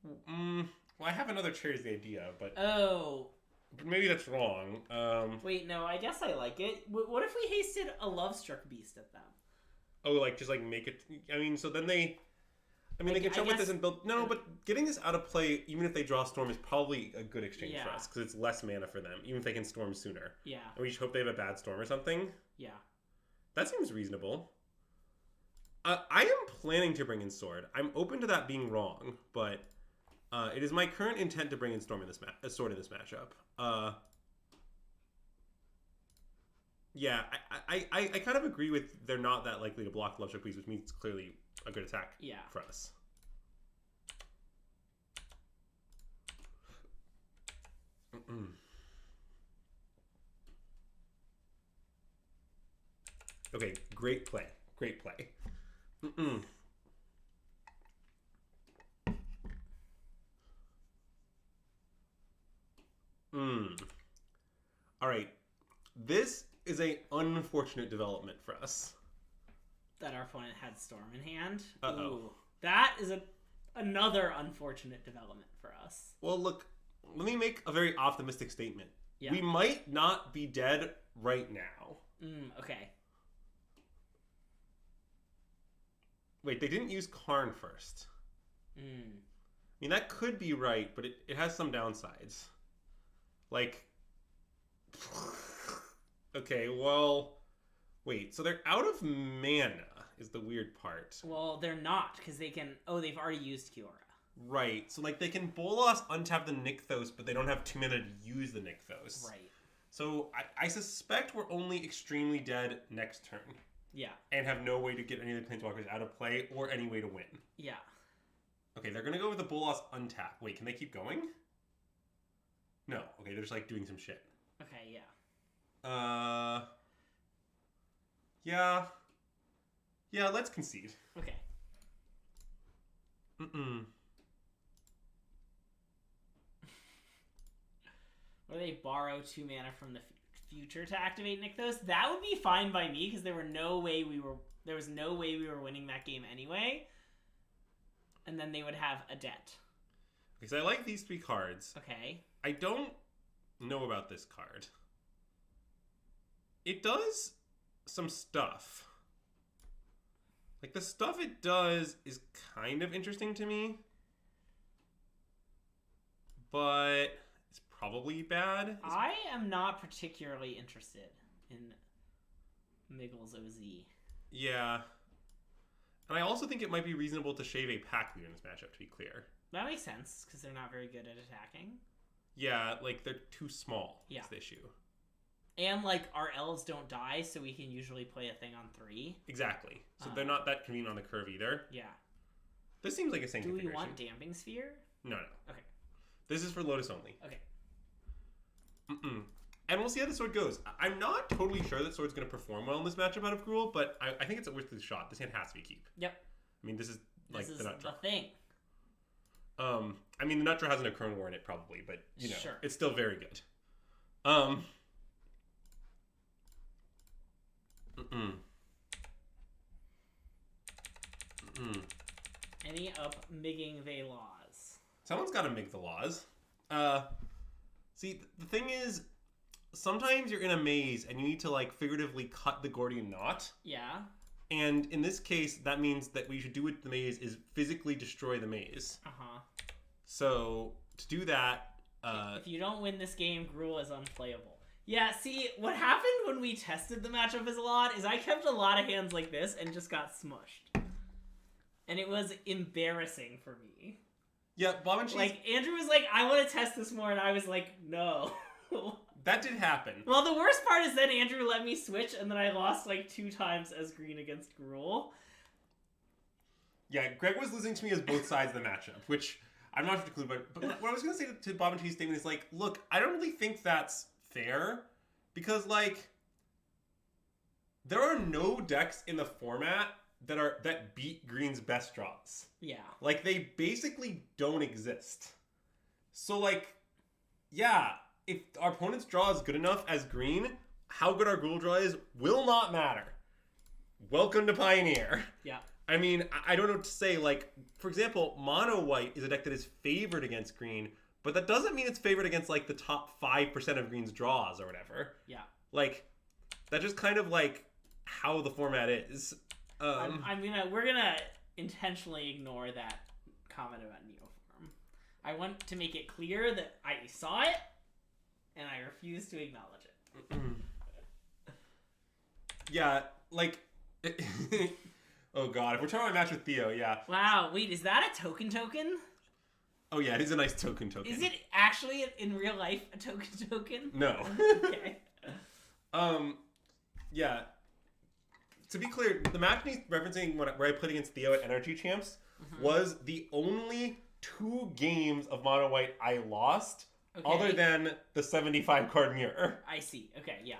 Well, I have another chariot as the idea, but... Oh. But maybe that's wrong. Wait, no, I guess I like it. What if we hasted a love-struck beast at them? Oh, like, just, like, make it... I mean, so then they... I mean, they can jump with this and build... No, but getting this out of play, even if they draw Storm, is probably a good exchange for us, because it's less mana for them, even if they can Storm sooner. Yeah. And we just hope they have a bad Storm or something. Yeah. That seems reasonable. I am planning to bring in Sword. I'm open to that being wrong, but it is my current intent to bring in Sword in this matchup. Yeah, I kind of agree with they're not that likely to block Love Struck Beast, which means it's clearly a good attack for us. Okay, great play. Great play. All right. This is a unfortunate development for us. That our opponent had Storm in hand. Uh-oh. Ooh, that is another unfortunate development for us. Well, look, let me make a very optimistic statement. Yeah. We might not be dead right now. Okay. Wait, they didn't use Karn first. I mean, that could be right, but it has some downsides. Like... Okay, well... Wait, so they're out of mana, is the weird part. Well, they're not, because they can... Oh, they've already used Kiora. Right, so like they can Bolas untap the Nykthos, but they don't have 2 mana to use the Nykthos. Right. So I suspect we're only extremely dead next turn. Yeah. And have no way to get any of the Planeswalkers out of play, or any way to win. Yeah. Okay, they're gonna go with the Bolas untap. Wait, can they keep going? No. Okay, they're just like doing some shit. Okay, yeah. Yeah. Yeah, let's concede. Okay. Or they borrow 2 mana from the future to activate Nykthos. That would be fine by me, because there was no way we were winning that game anyway. And then they would have a debt. Because I like these 3 cards. Okay. I don't know about this card. It does some stuff. Like, the stuff it does is kind of interesting to me. But it's probably bad. I am not particularly interested in Miggle's OZ. Yeah. And I also think it might be reasonable to shave a pack leader in this matchup, to be clear. That makes sense, because they're not very good at attacking. Yeah, like, they're too small. Yeah. Is the issue. And, like, our elves don't die, so we can usually play a thing on 3. Exactly. So they're not that convenient on the curve either. Yeah. This seems like a sane configuration. Do we want Damping Sphere? No. Okay. This is for Lotus only. Okay. And we'll see how the Sword goes. I'm not totally sure that Sword's going to perform well in this matchup out of Gruul, but I think it's a worth the shot. This hand has to be keep. Yep. I mean, this is like the nut draw. The thing. I mean, the nut draw has an Occurrence War in it probably, but, you know, sure. It's still very good. Any up migging they laws? Someone's got to make the laws. See, the thing is, sometimes you're in a maze and you need to, like, figuratively cut the Gordian knot. Yeah. And in this case, that means that what you should do with the maze is physically destroy the maze. Uh-huh. So, to do that... if you don't win this game, Gruul is unplayable. Yeah, see, what happened when we tested the matchup as a lot is I kept a lot of hands like this and just got smushed. And it was embarrassing for me. Yeah, Bob and Cheese... Like, Andrew was like, I want to test this more, and I was like, no. That did happen. Well, the worst part is then Andrew let me switch, and then I lost, like, 2 times as green against Gruul. Yeah, Greg was losing to me as both sides of the matchup, which I'm not sure to conclude, but what I was going to say to Bob and Cheese statement is, like, look, I don't really think that's fair, because, like, there are no decks in the format that beat green's best draws. Yeah. Like, they basically don't exist. So, like, yeah, if our opponent's draw is good enough as green, how good our Gruul draw is will not matter. Welcome to Pioneer. Yeah. I mean, I don't know what to say. Like, for example, mono white is a deck that is favored against green, but that doesn't mean it's favored against, like, the top 5% of green's draws or whatever. Yeah. Like, that's just kind of, like, how the format is. We're gonna intentionally ignore that comment about Neoform. I want to make it clear that I saw it, and I refuse to acknowledge it. Yeah, like... Oh god, if we're talking about a match with Theo, yeah. Wow, wait, is that a token? Oh yeah, it is a nice token. Is it actually, in real life, a token? No. Okay. Yeah. To be clear, the match he's referencing where I played against Theo at Energy Champs was the only 2 games of Mono White I lost, other than the 75 card mirror. I see. Okay, yeah.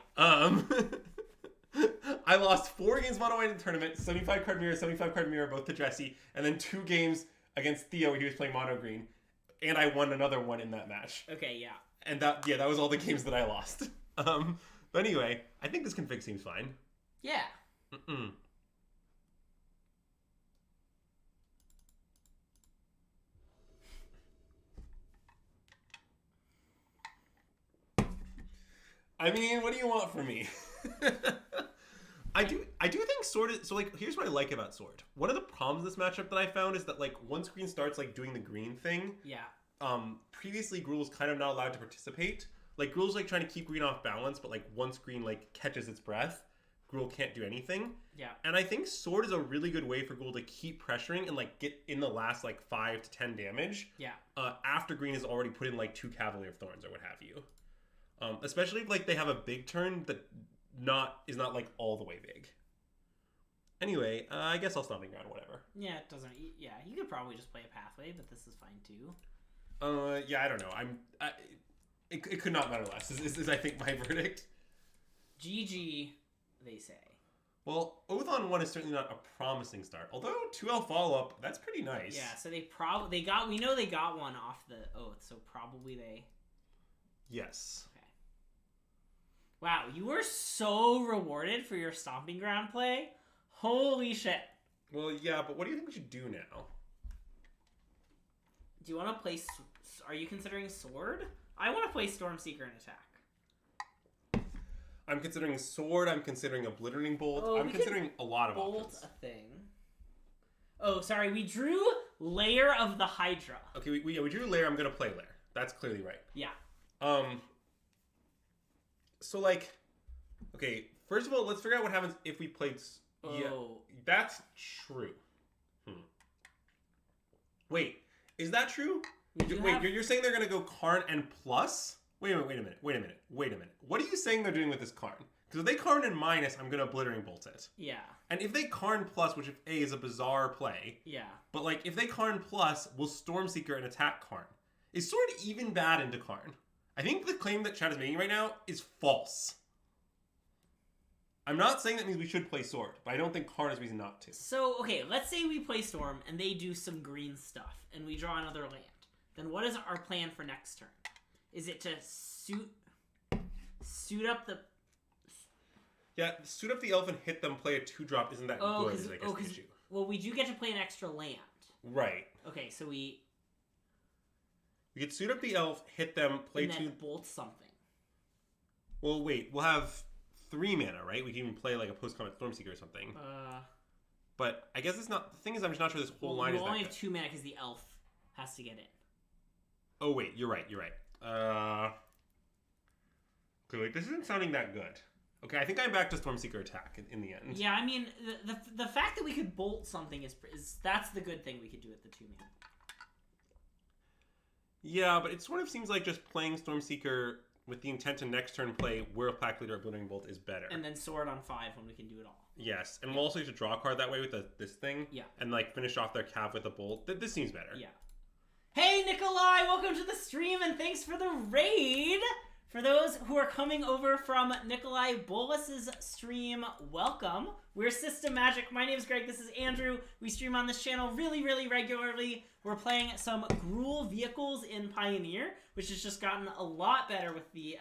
I lost 4 games Mono White in the tournament, 75 card mirror, both to Jesse, and then 2 games against Theo when he was playing Mono Green, and I won another one in that match. Okay, yeah. And that was all the games that I lost. But anyway, I think this config seems fine. Yeah. I mean, what do you want from me? I do think Sword is... So, like, here's what I like about Sword. One of the problems with this matchup that I found is that, like, once green starts, like, doing the green thing... Yeah. Previously, Gruul's kind of not allowed to participate. Like, Gruul's, like, trying to keep green off balance, but, like, once green, like, catches its breath, Gruul can't do anything. Yeah. And I think Sword is a really good way for Gruul to keep pressuring and, like, get in the last, like, 5 to 10 damage. Yeah. After green has already put in, like, 2 Cavalier of Thorns or what have you. Especially if, like, they have a big turn that is not like all the way big. Anyway, I guess I'll Stomping Ground, whatever. Yeah, it doesn't. Yeah, you could probably just play a Pathway, but this is fine too. Yeah, I don't know. It could not matter less. Is I think my verdict. GG, they say. Well, Oath on 1 is certainly not a promising start. Although 2L follow up, that's pretty nice. Yeah, so we know they got one off the Oath, so probably they. Yes. Wow, you were so rewarded for your Stomping Ground play. Holy shit. Well, yeah, but what do you think we should do now? Do you want to play... Are you considering Sword? I want to play Stormseeker and attack. I'm considering Sword. I'm considering Obliterating Bolt. Oh, I'm considering a lot of Bolt options. A thing. Oh, sorry. We drew Lair of the Hydra. Okay, we drew Lair. I'm going to play Lair. That's clearly right. Yeah. So, like, okay, first of all, let's figure out what happens if we played... Oh. Yeah, that's true. Wait, is that true? You're saying they're going to go Karn and plus? Wait a minute. What are you saying they're doing with this Karn? Because if they Karn and minus, I'm going to Obliterating Bolt it. Yeah. And if they Karn plus, which if A is a bizarre play. Yeah. But, like, if they Karn plus, we'll Stormseeker and attack Karn. Is Sword even bad into Karn? I think the claim that Chad is making right now is false. I'm not saying that means we should play Sword, but I don't think Karn is reason not to. So, okay, let's say we play Storm and they do some green stuff and we draw another land. Then what is our plan for next turn? Is it to suit up the... Yeah, suit up the elf and hit them, play a 2-drop isn't that good, is I guess the issue. Well, we do get to play an extra land. Right. Okay, so we could suit up the elf, hit them, play and 2... then bolt something. Well, wait, we'll have 3 mana, right? We can even play like a post-combat Stormseeker or something. But I guess it's not... The thing is, I'm just not sure this whole line is that we only good. have 2 mana because the elf has to get in. Oh, wait, you're right. Okay, wait, this isn't sounding that good. Okay, I think I'm back to Stormseeker attack in the end. Yeah, I mean, the fact that we could bolt something is that's the good thing we could do at the 2 mana. Yeah, but it sort of seems like just playing Stormseeker with the intent to next turn play Whirlpack Leader or Obliterating Bolt is better. And then Sword on 5 when we can do it all. Yes, and we'll also use to draw a card that way with this thing. Yeah. And like finish off their Cav with a Bolt. This seems better. Yeah. Hey, Nikolai! Welcome to the stream and thanks for the raid! For those who are coming over from Nikolai Bolas's stream, welcome. We're SystemMagic. My name is Greg. This is Andrew. We stream on this channel really, really regularly. We're playing some Gruul Vehicles in Pioneer, which has just gotten a lot better with the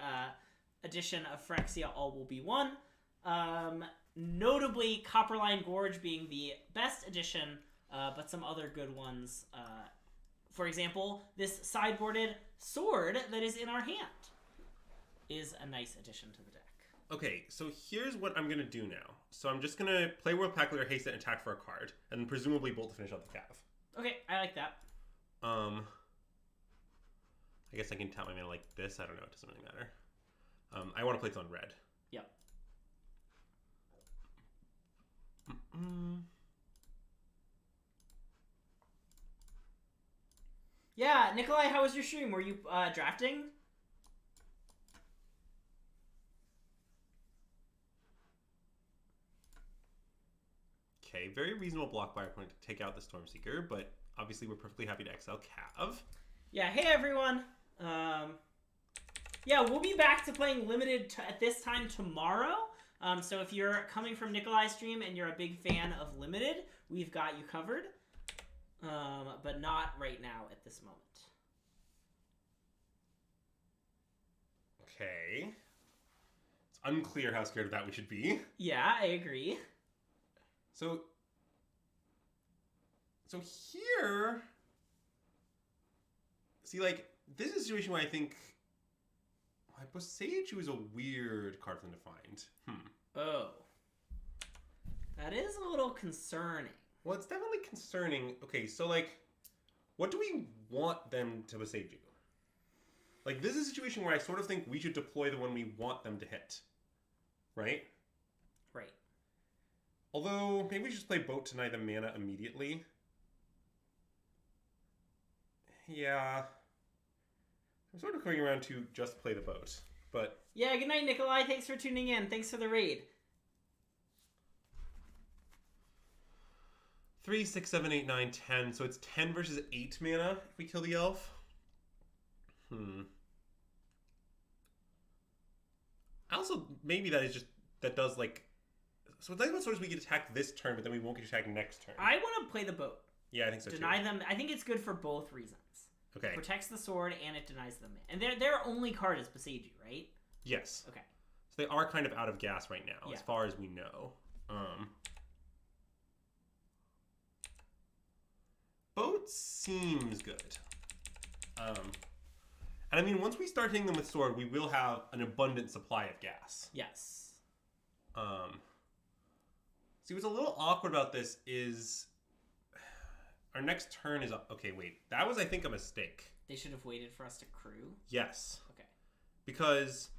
addition of Phyrexia All Will Be One. Notably, Copperline Gorge being the best addition, but some other good ones. For example, this sideboarded sword that is in our hand is a nice addition to the deck. Okay, so here's what I'm going to do now. So I'm just going to play World Pack Leader, haste it, and attack for a card, and presumably bolt to finish out the cav. Okay, I like that. I guess I can tap my mana like this. I don't know. It doesn't really matter. I want to play this on red. Yep. Yeah, Nikolai, how was your stream? Were you drafting? Okay, very reasonable block by our opponent to take out the Stormseeker, but obviously we're perfectly happy to exile Cav. Yeah, hey everyone. Yeah, we'll be back to playing Limited at this time tomorrow. So if you're coming from Nikolai's stream and you're a big fan of Limited, we've got you covered. But not right now at this moment. Okay. It's unclear how scared of that we should be. Yeah, I agree. So here, see, like, this is a situation where I think Boseiju is a weird card for them to find. Oh. That is a little concerning. Well, it's definitely concerning. Okay, so, like, what do we want them to Boseiju? Like, this is a situation where I sort of think we should deploy the one we want them to hit. Right? Right. Although, maybe we should just play Boat to deny the mana immediately. Yeah. I'm sort of coming around to just play the Boat. But yeah, good night, Nikolai. Thanks for tuning in. Thanks for the raid. 3, 6, 7, 8, 9, 10. So it's 10 versus 8 mana if we kill the elf. Also, maybe that does, like... So it's like about swords we get attacked this turn, but then we won't get attacked next turn. I want to play the boat. Yeah, I think so too. Deny them. I think it's good for both reasons. Okay. It protects the sword and it denies them. And their only card is Boseiju, right? Yes. Okay. So they are kind of out of gas right now, yeah. as far as we know. Boat seems good. And I mean, once we start hitting them with sword, we will have an abundant supply of gas. Yes. See, what's a little awkward about this is our next turn is... Okay, wait. That was, I think, a mistake. They should have waited for us to crew? Yes. Okay. Because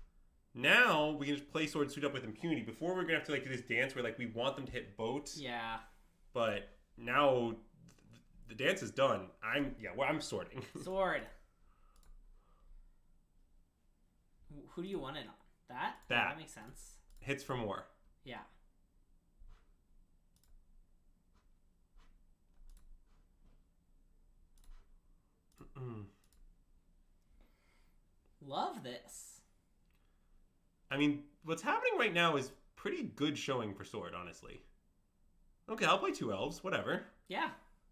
now we can just play sword suit up with impunity. Before we we're going to have to, like, do this dance where, like, we want them to hit boat. Yeah. But now the dance is done. I'm sorting. Sword. Who do you want it on? That? That. Yeah, that makes sense. Hits for more. Yeah. Love this. I mean, what's happening right now is pretty good showing for sword, honestly. Okay, I'll play 2 elves, whatever. Yeah.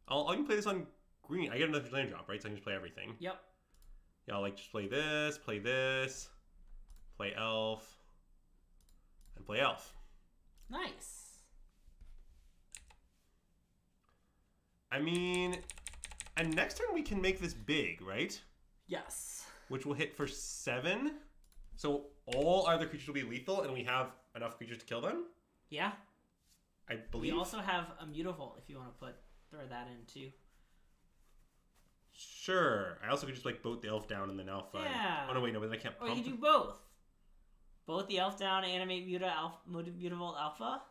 I'll even play this on green. I get another land drop, right? So I can just play everything. Yep. Yeah, I'll, like, just play this, play elf, and play elf. Nice. I mean, and next turn we can make this big, right? Yes. Which will hit for 7. So all other creatures will be lethal, and we have enough creatures to kill them? Yeah. I believe. We also have a Mutavault if you want to throw that in too. Sure. I also could just, like, boat the elf down and then alpha. Yeah. Oh, no, wait, no, but I can't pump. Or you do both. Both the elf down, animate Mutavault Alpha.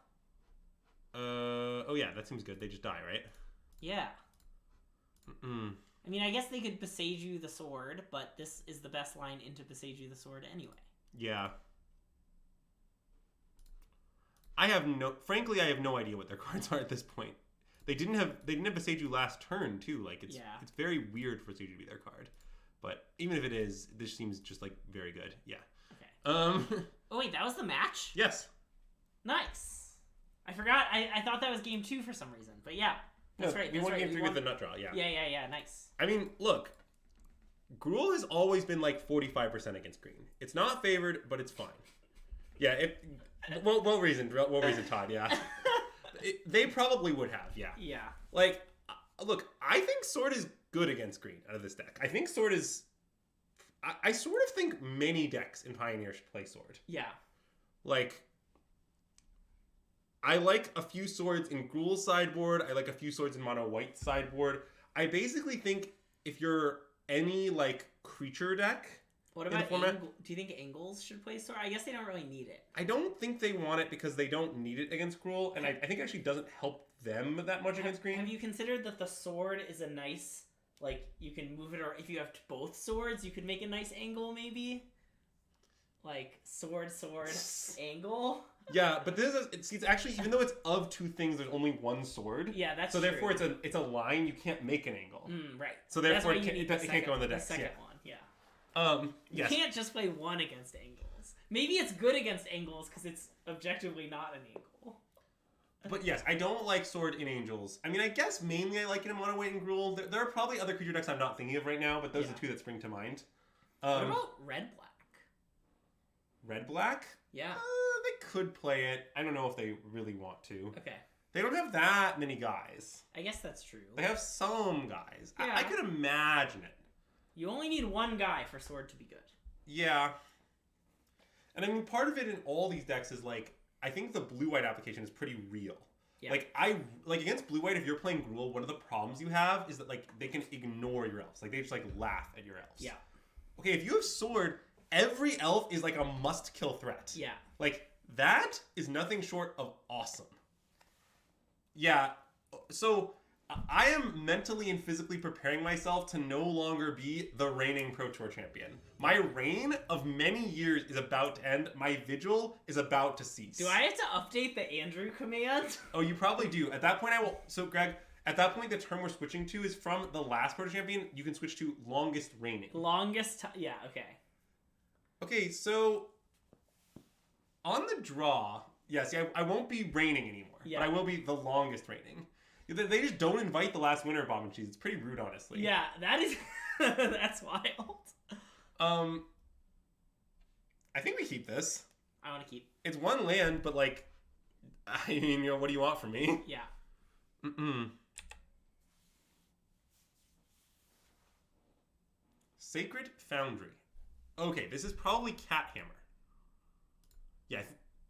Oh yeah, that seems good. They just die, right? Yeah. I mean, I guess they could Boseiju the sword, but this is the best line into Boseiju the sword anyway. Yeah. Frankly, I have no idea what their cards are at this point. They didn't have Boseiju last turn too. Like, it's very weird for Boseiju to be their card. But even if it is, this seems just, like, very good. Yeah. Oh wait, that was the match? Yes. Nice. I forgot. I thought that was game 2 for some reason. But yeah. That's right. We won game 3 with the nut draw, yeah. Yeah. Nice. I mean, look. Gruul has always been like 45% against green. It's not favored, but it's fine. Yeah, what reason, Todd, yeah. They probably would have, yeah. Yeah. Like, look, I think Sword is good against green out of this deck. I think Sword is... I sort of think many decks in Pioneer should play Sword. Yeah. Like, I like a few Swords in Gruul's sideboard. I like a few Swords in Mono White sideboard. I basically think if you're any, like, creature deck... What about do you think Angles should play Sword? I guess they don't really need it. I don't think they want it because they don't need it against Gruul, and I think it actually doesn't help them that much against green. Have you considered that the Sword is a nice, like, you can move it, or if you have both swords, you could make a nice angle, maybe? Like, sword, angle? Yeah, but it's actually, even though it's of two things, there's only one sword. Yeah, that's so true. Therefore, it's a line, you can't make an angle. Right. So therefore, it can't go on the deck. The second one, yeah. You yes. can't just play one against angles. Maybe it's good against angles because it's objectively not an angle. But yes, I don't like Sword in Angels. I mean, I guess mainly I like it in Mono White and Gruul. There are probably other creature decks I'm not thinking of right now, but those are the two that spring to mind. What about red-black? Red-black? Yeah. They could play it. I don't know if they really want to. Okay. They don't have that many guys. I guess that's true. They have some guys. Yeah. I could imagine it. You only need one guy for Sword to be good. Yeah. And I mean, part of it in all these decks is, like, I think the blue-white application is pretty real. Yeah. Like, against blue-white, if you're playing Gruul, one of the problems you have is that, like, they can ignore your elves. Like, they just, like, laugh at your elves. Yeah. Okay, if you have Sword, every elf is, like, a must-kill threat. Yeah. Like, that is nothing short of awesome. Yeah, so... I am mentally and physically preparing myself to no longer be the reigning Pro Tour champion. My reign of many years is about to end. My vigil is about to cease. Do I have to update the Andrew command? Oh, you probably do. At that point, I will... So, Greg, at that point, the term we're switching to is from the last Pro Tour champion. You can switch to longest reigning. Yeah, okay. Okay, so... On the draw... Yes, I won't be reigning anymore. Yeah. But I will be the longest reigning. They just don't invite the last winner of Bomb and Cheese. It's pretty rude, honestly. Yeah, that is... That's wild. I think we keep this. I want to keep. It's one land, but, like... I mean, what do you want from me? Yeah. Sacred Foundry. Okay, this is probably Cat Hammer. Yeah.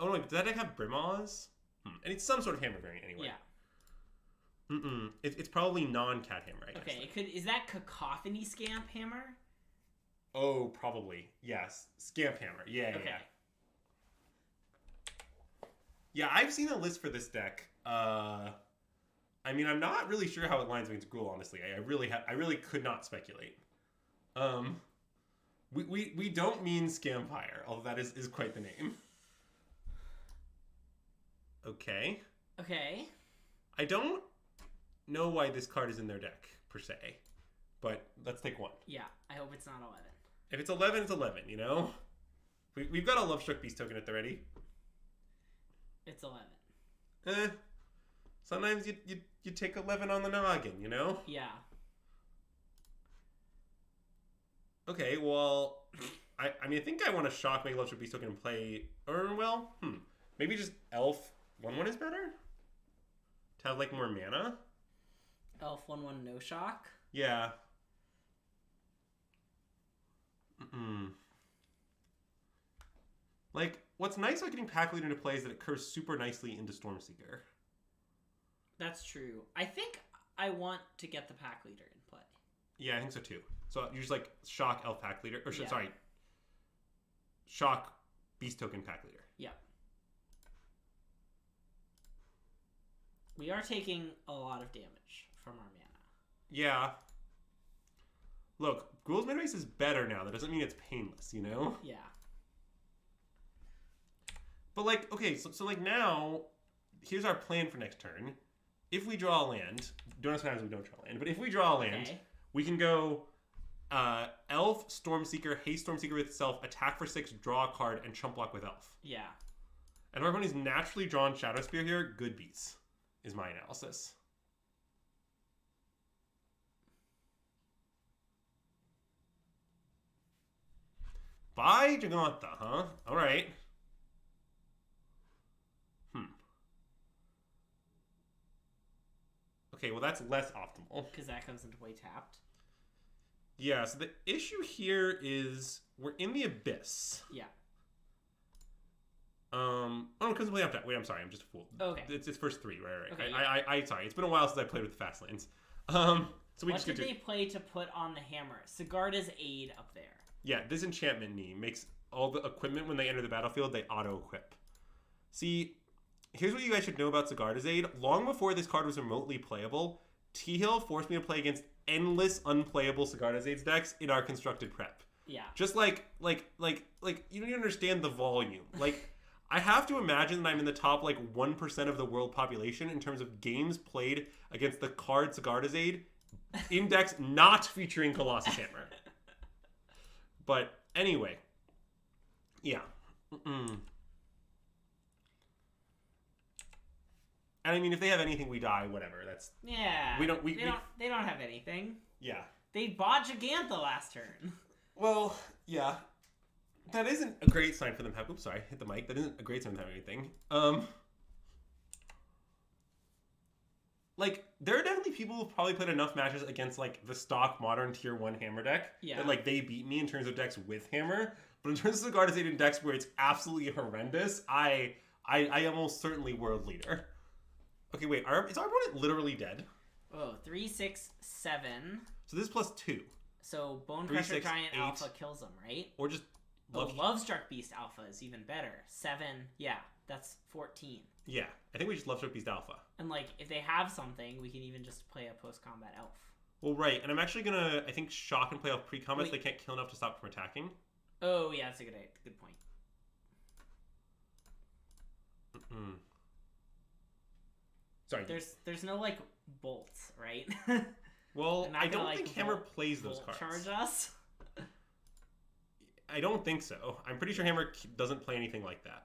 Oh, no, does that deck have Brimaz? And it's some sort of hammer variant, anyway. Yeah. It's probably non-Cat Hammer, I guess. Okay, is that Cacophony Scamp Hammer? Oh, probably. Yes. Scamp Hammer. Yeah, okay. Yeah, I've seen a list for this deck. I mean, I'm not really sure how it lines against Gruul, honestly. I really could not speculate. We don't mean Scampire, although that is quite the name. Okay. I don't know why this card is in their deck, per se. But let's take one. Yeah, I hope it's not 11. If it's 11, it's 11, you know? We've got a Love Struck Beast token at the ready. It's 11. Sometimes you take 11 on the noggin, you know? Yeah. Okay, well, I mean, I think I want to shock, make Love Struck Beast token and play Urnwell. Maybe just Elf 1/1 is better? To have, like, more mana? Elf 1/1 no shock? Yeah. Like, what's nice about getting Pack Leader into play is that it curves super nicely into Stormseeker. That's true. I think I want to get the Pack Leader in play. Yeah, I think so too. So you just, like, shock Elf Pack Leader. Or, sorry. Shock Beast Token Pack Leader. Yeah. We are taking a lot of damage from our mana. Yeah. Look, Gruul's mana base is better now. That doesn't mean it's painless, you know? Yeah. But, like, okay, so like, now, here's our plan for next turn. If we draw a land, don't know sometimes we don't draw a land, but if we draw a land, we can go Elf, Stormseeker, Haste Stormseeker with itself, attack for 6, draw a card, and chump block with Elf. Yeah. And everyone who's naturally drawn Shadow Spear here, good beats, is my analysis. Bye, Giganta, huh? Alright. Okay, well that's less optimal. Because that comes into play tapped. Yeah, so the issue here is we're in the Abyss. Yeah. Oh, it comes into play tapped. Wait, I'm sorry, I'm just a fool. Okay. It's first 3, right. Okay, I sorry, it's been a while since I played with the fast lanes. So we what just did get they play to put on the hammer? Sigarda's Aid up there. Yeah, Disenchantment Knee makes all the equipment when they enter the battlefield, they auto-equip. See, here's what you guys should know about Sigarda's Aid. Long before this card was remotely playable, T-Hill forced me to play against endless unplayable Sigarda's Aid decks in our constructed prep. Yeah. Just like you don't understand the volume. Like, I have to imagine that I'm in the top 1% of the world population in terms of games played against the card Sigarda's Aid in decks not featuring Colossus Hammer. But anyway, yeah. And I mean, if they have anything, we die. Whatever. That's yeah. We don't. They don't have anything. Yeah. They bought Giganta last turn. Well, yeah. That isn't a great sign for them. Oops, sorry, hit the mic. That isn't a great sign for them having anything. There are definitely people who've probably played enough matches against the stock modern tier 1 hammer deck that they beat me in terms of decks with hammer. But in terms of Sigarda's Aid in decks where it's absolutely horrendous, I am almost certainly world leader. Okay, wait, is our opponent literally dead? Oh, 3, 6, 7. So this is +2. So Bone 3, Crusher 6, Giant 8. Alpha kills him, right? Or just Love Struck Beast Alpha is even better. 7, yeah, that's 14. Yeah, I think we just Love Struck Beast Alpha. And if they have something, we can even just play a post-combat elf. Well, right, and I'm actually gonna, I think, shock and play off pre-combat so they can't kill enough to stop from attacking. Oh, yeah, that's a good point. Sorry. There's no, bolts, right? Well, I don't think Hammer plays those cards. Charge us? I don't think so. I'm pretty sure Hammer doesn't play anything like that.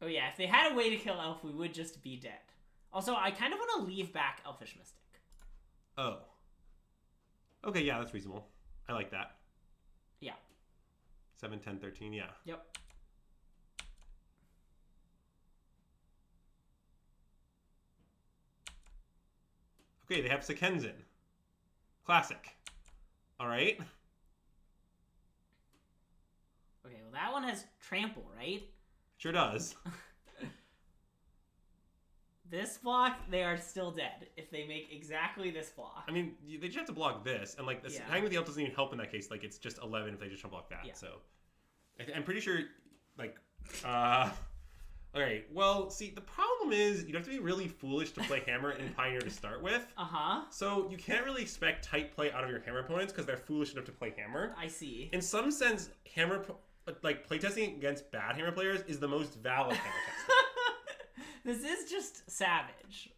Oh yeah, if they had a way to kill Elf, we would just be dead. Also, I kind of want to leave back Elfish Mystic. Oh. Okay, yeah, that's reasonable. I like that. Yeah. 7, 10, 13, yeah. Yep. Okay, they have Sekenzin. Classic. Alright. Okay, well that one has Trample, right? Sure does. This block, they are still dead if they make exactly this block. I mean, they just have to block this, and this hanging with the elf doesn't even help in that case. It's just 11 if they just block that. Yeah. So, I'm pretty sure, okay, well, see, the problem is you'd have to be really foolish to play Hammer in Pioneer to start with. Uh-huh. So you can't really expect tight play out of your Hammer opponents because they're foolish enough to play Hammer. I see. In some sense, Hammer, playtesting against bad Hammer players is the most valid Hammer testing. This is just savage.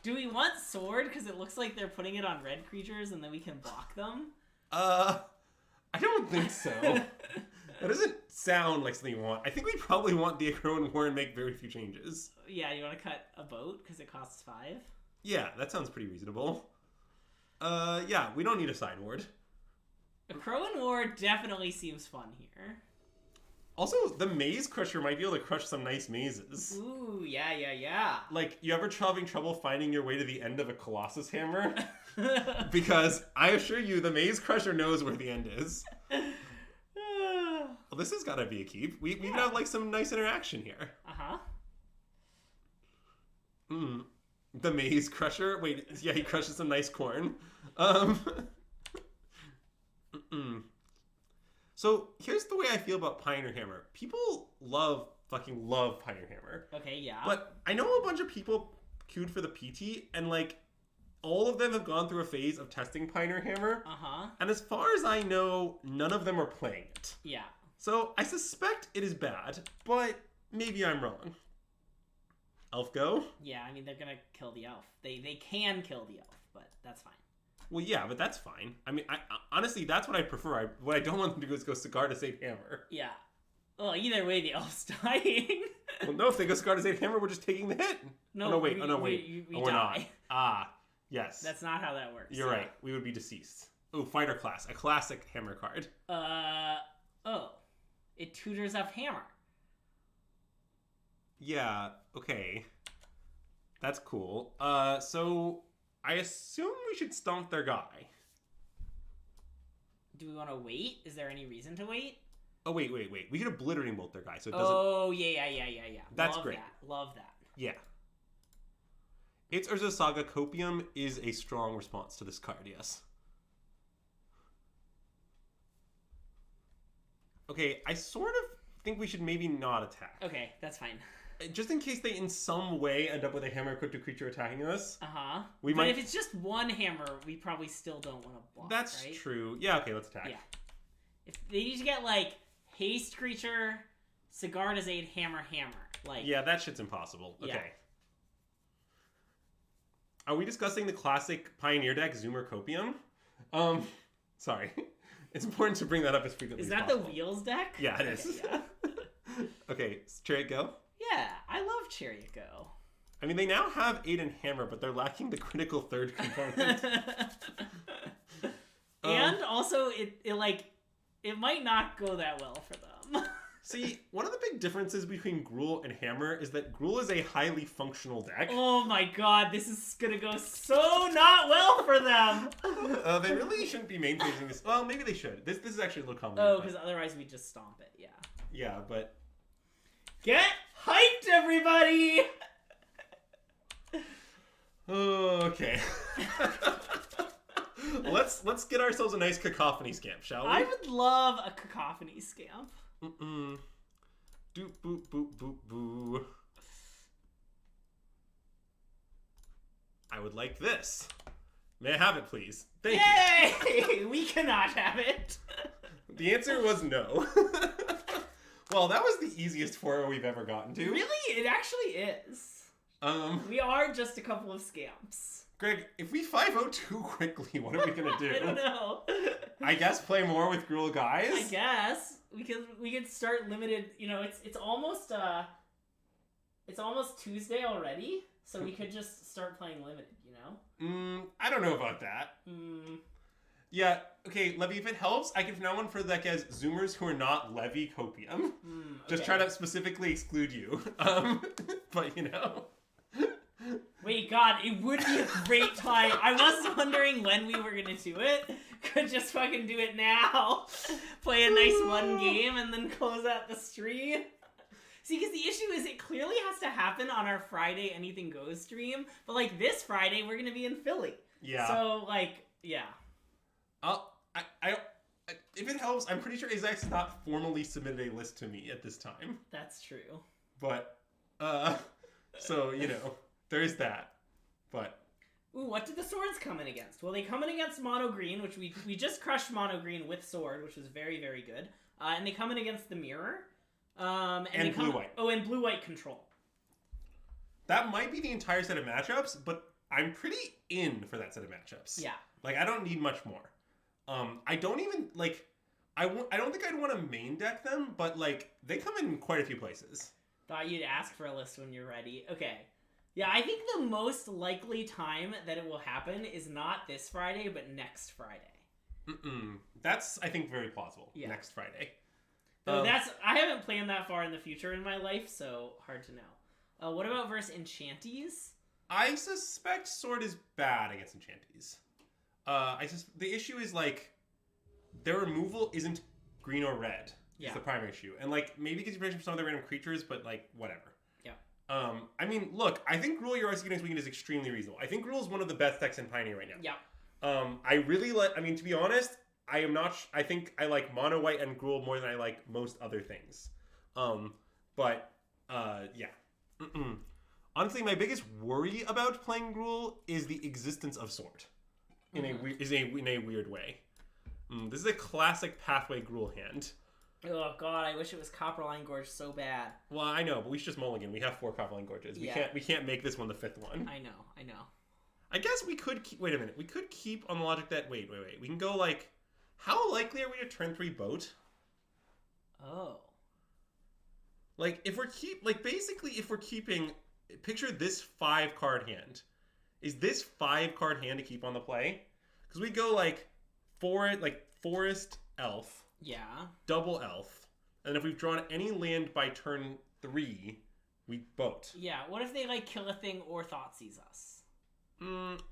Do we want Sword? Because it looks like they're putting it on red creatures and then we can block them? I don't think so. That doesn't sound like something you want. I think we probably want the Aggro War and make very few changes. Yeah, you want to cut a boat because it costs 5? Yeah, that sounds pretty reasonable. Yeah, we don't need a sideboard. A Crow and War definitely seems fun here. Also, the Maze Crusher might be able to crush some nice mazes. Ooh, yeah. You ever having trouble finding your way to the end of a Colossus Hammer? Because I assure you, the Maze Crusher knows where the end is. Well, this has got to be a keep. We can have some nice interaction here. Uh-huh. The Maze Crusher? Wait, yeah, he crushes some nice corn. So, here's the way I feel about Pioneer Hammer. People fucking love Pioneer Hammer. Okay, yeah. But I know a bunch of people queued for the PT, and all of them have gone through a phase of testing Pioneer Hammer. Uh-huh. And as far as I know, none of them are playing it. Yeah. So I suspect it is bad, but maybe I'm wrong. Elf go? Yeah, I mean, they're gonna kill the elf. They can kill the elf, but that's fine. Well, yeah, but that's fine. I mean, I honestly, that's what I prefer. What I don't want them to do is go Cigar to save Hammer. Yeah. Well, either way, the elf's dying. Well, no, if they go Cigar to save Hammer, we're just taking the hit. No, oh, no, wait. We we're die. not. Ah, yes. That's not how that works. You're right. We would be deceased. Oh, Fighter Class. A classic Hammer card. Oh. It tutors up Hammer. Yeah, okay. That's cool. So I assume we should stomp their guy. Do we want to wait? Is there any reason to wait? Oh, wait. We could obliterate both their guys, so it doesn't... Oh, yeah. That's great. Love that. Yeah. It's Urza Saga. Copium is a strong response to this card, yes. Okay, I sort of think we should maybe not attack. Okay, that's fine. Just in case they in some way end up with a hammer equipped to creature attacking us. Uh-huh. But if it's just one hammer, we probably still don't want to block, That's right? true. Yeah, okay, let's attack. Yeah. If they need to get, like, haste creature, Cigar to Aid, hammer. Like, yeah, that shit's impossible. Okay. Yeah. Are we discussing the classic Pioneer deck, Zoomer Copium? Sorry. It's important to bring that up as frequently as possible. Is that the Wheels deck? Yeah, it is. Okay, yeah. Okay, Chariot go? Yeah, I love Chariot Go. I mean, they now have 8 and Hammer, but they're lacking the critical third component. And also, it might not go that well for them. See, one of the big differences between Gruul and Hammer is that Gruul is a highly functional deck. Oh my god, this is gonna go so not well for them! They really shouldn't be main phasing this. Well, maybe they should. This is actually a little common. Oh, because otherwise we just stomp it, yeah. Yeah, but... Get hyped, everybody! Okay. Let's get ourselves a nice cacophony scamp, shall we? I would love a cacophony scamp. Mm-mm. Doop, boop, boop, boop, boo. I would like this. May I have it, please? Thank Yay! We cannot have it. you. The answer was no. Well, that was the easiest 4 we've ever gotten to. Really? It actually is. We are just a couple of scamps. Greg, if we 5-0 too quickly, what are we gonna do? I don't know. I guess play more with Gruul Guys? I guess. We could start limited, it's almost Tuesday already, so we could just start playing limited, I don't know about that. Yeah, okay, Levy, if it helps, I can from now on for the deck as Zoomers who are not Levy Copium. Just try to specifically exclude you. But Wait, God, it would be a great time. I was wondering when we were gonna do it. Could just fucking do it now. Play a nice one game and then close out the stream. See, because the issue is it clearly has to happen on our Friday Anything Goes stream. But, this Friday, we're gonna be in Philly. Yeah. So, yeah. If it helps, I'm pretty sure Azax has not formally submitted a list to me at this time. That's true. But, so, there is that. But... Ooh, what did the swords come in against? Well, they come in against mono green, which we just crushed mono green with sword, which was very, very good. And they come in against the mirror. And blue-white. Oh, and blue-white control. That might be the entire set of matchups, but I'm pretty in for that set of matchups. Yeah. I don't need much more. I don't even, I don't think I'd want to main deck them, but, they come in quite a few places. Thought you'd ask for a list when you're ready. Okay. Yeah, I think the most likely time that it will happen is not this Friday, but next Friday. That's, I think, very plausible. Yeah. Next Friday. I haven't planned that far in the future in my life, so hard to know. What about versus Enchanties? I suspect Sword is bad against Enchanties. The issue is, their removal isn't green or red. Yeah. It's the primary issue. And, maybe it gives you protection for some of the random creatures, but, whatever. Yeah. I mean, look, I think Gruul Your Against Weekend is extremely reasonable. I think Gruul is one of the best decks in Pioneer right now. Yeah. I really to be honest, I am not, I think I like Mono White and Gruul more than I like most other things. Yeah. Honestly, my biggest worry about playing Gruul is the existence of Sword. In a weird way. This is a classic Pathway Gruul hand. Oh god, I wish it was Copperline Gorge so bad. Well, I know, but we should just mulligan. We have 4 Copperline Gorges. We can't make this one the 5th one. I know. I guess we could keep... Wait a minute. We could keep on the logic that... Wait. We can go, like... How likely are we to turn 3 boat? Oh. Like, if we're keeping... Picture this 5-card hand. Is this 5-card hand to keep on the play? Because we go, like, Forest, Elf. Yeah. Double Elf. And if we've drawn any land by turn 3, we boat. Yeah, what if they, like, kill a thing or Thoughtseize us?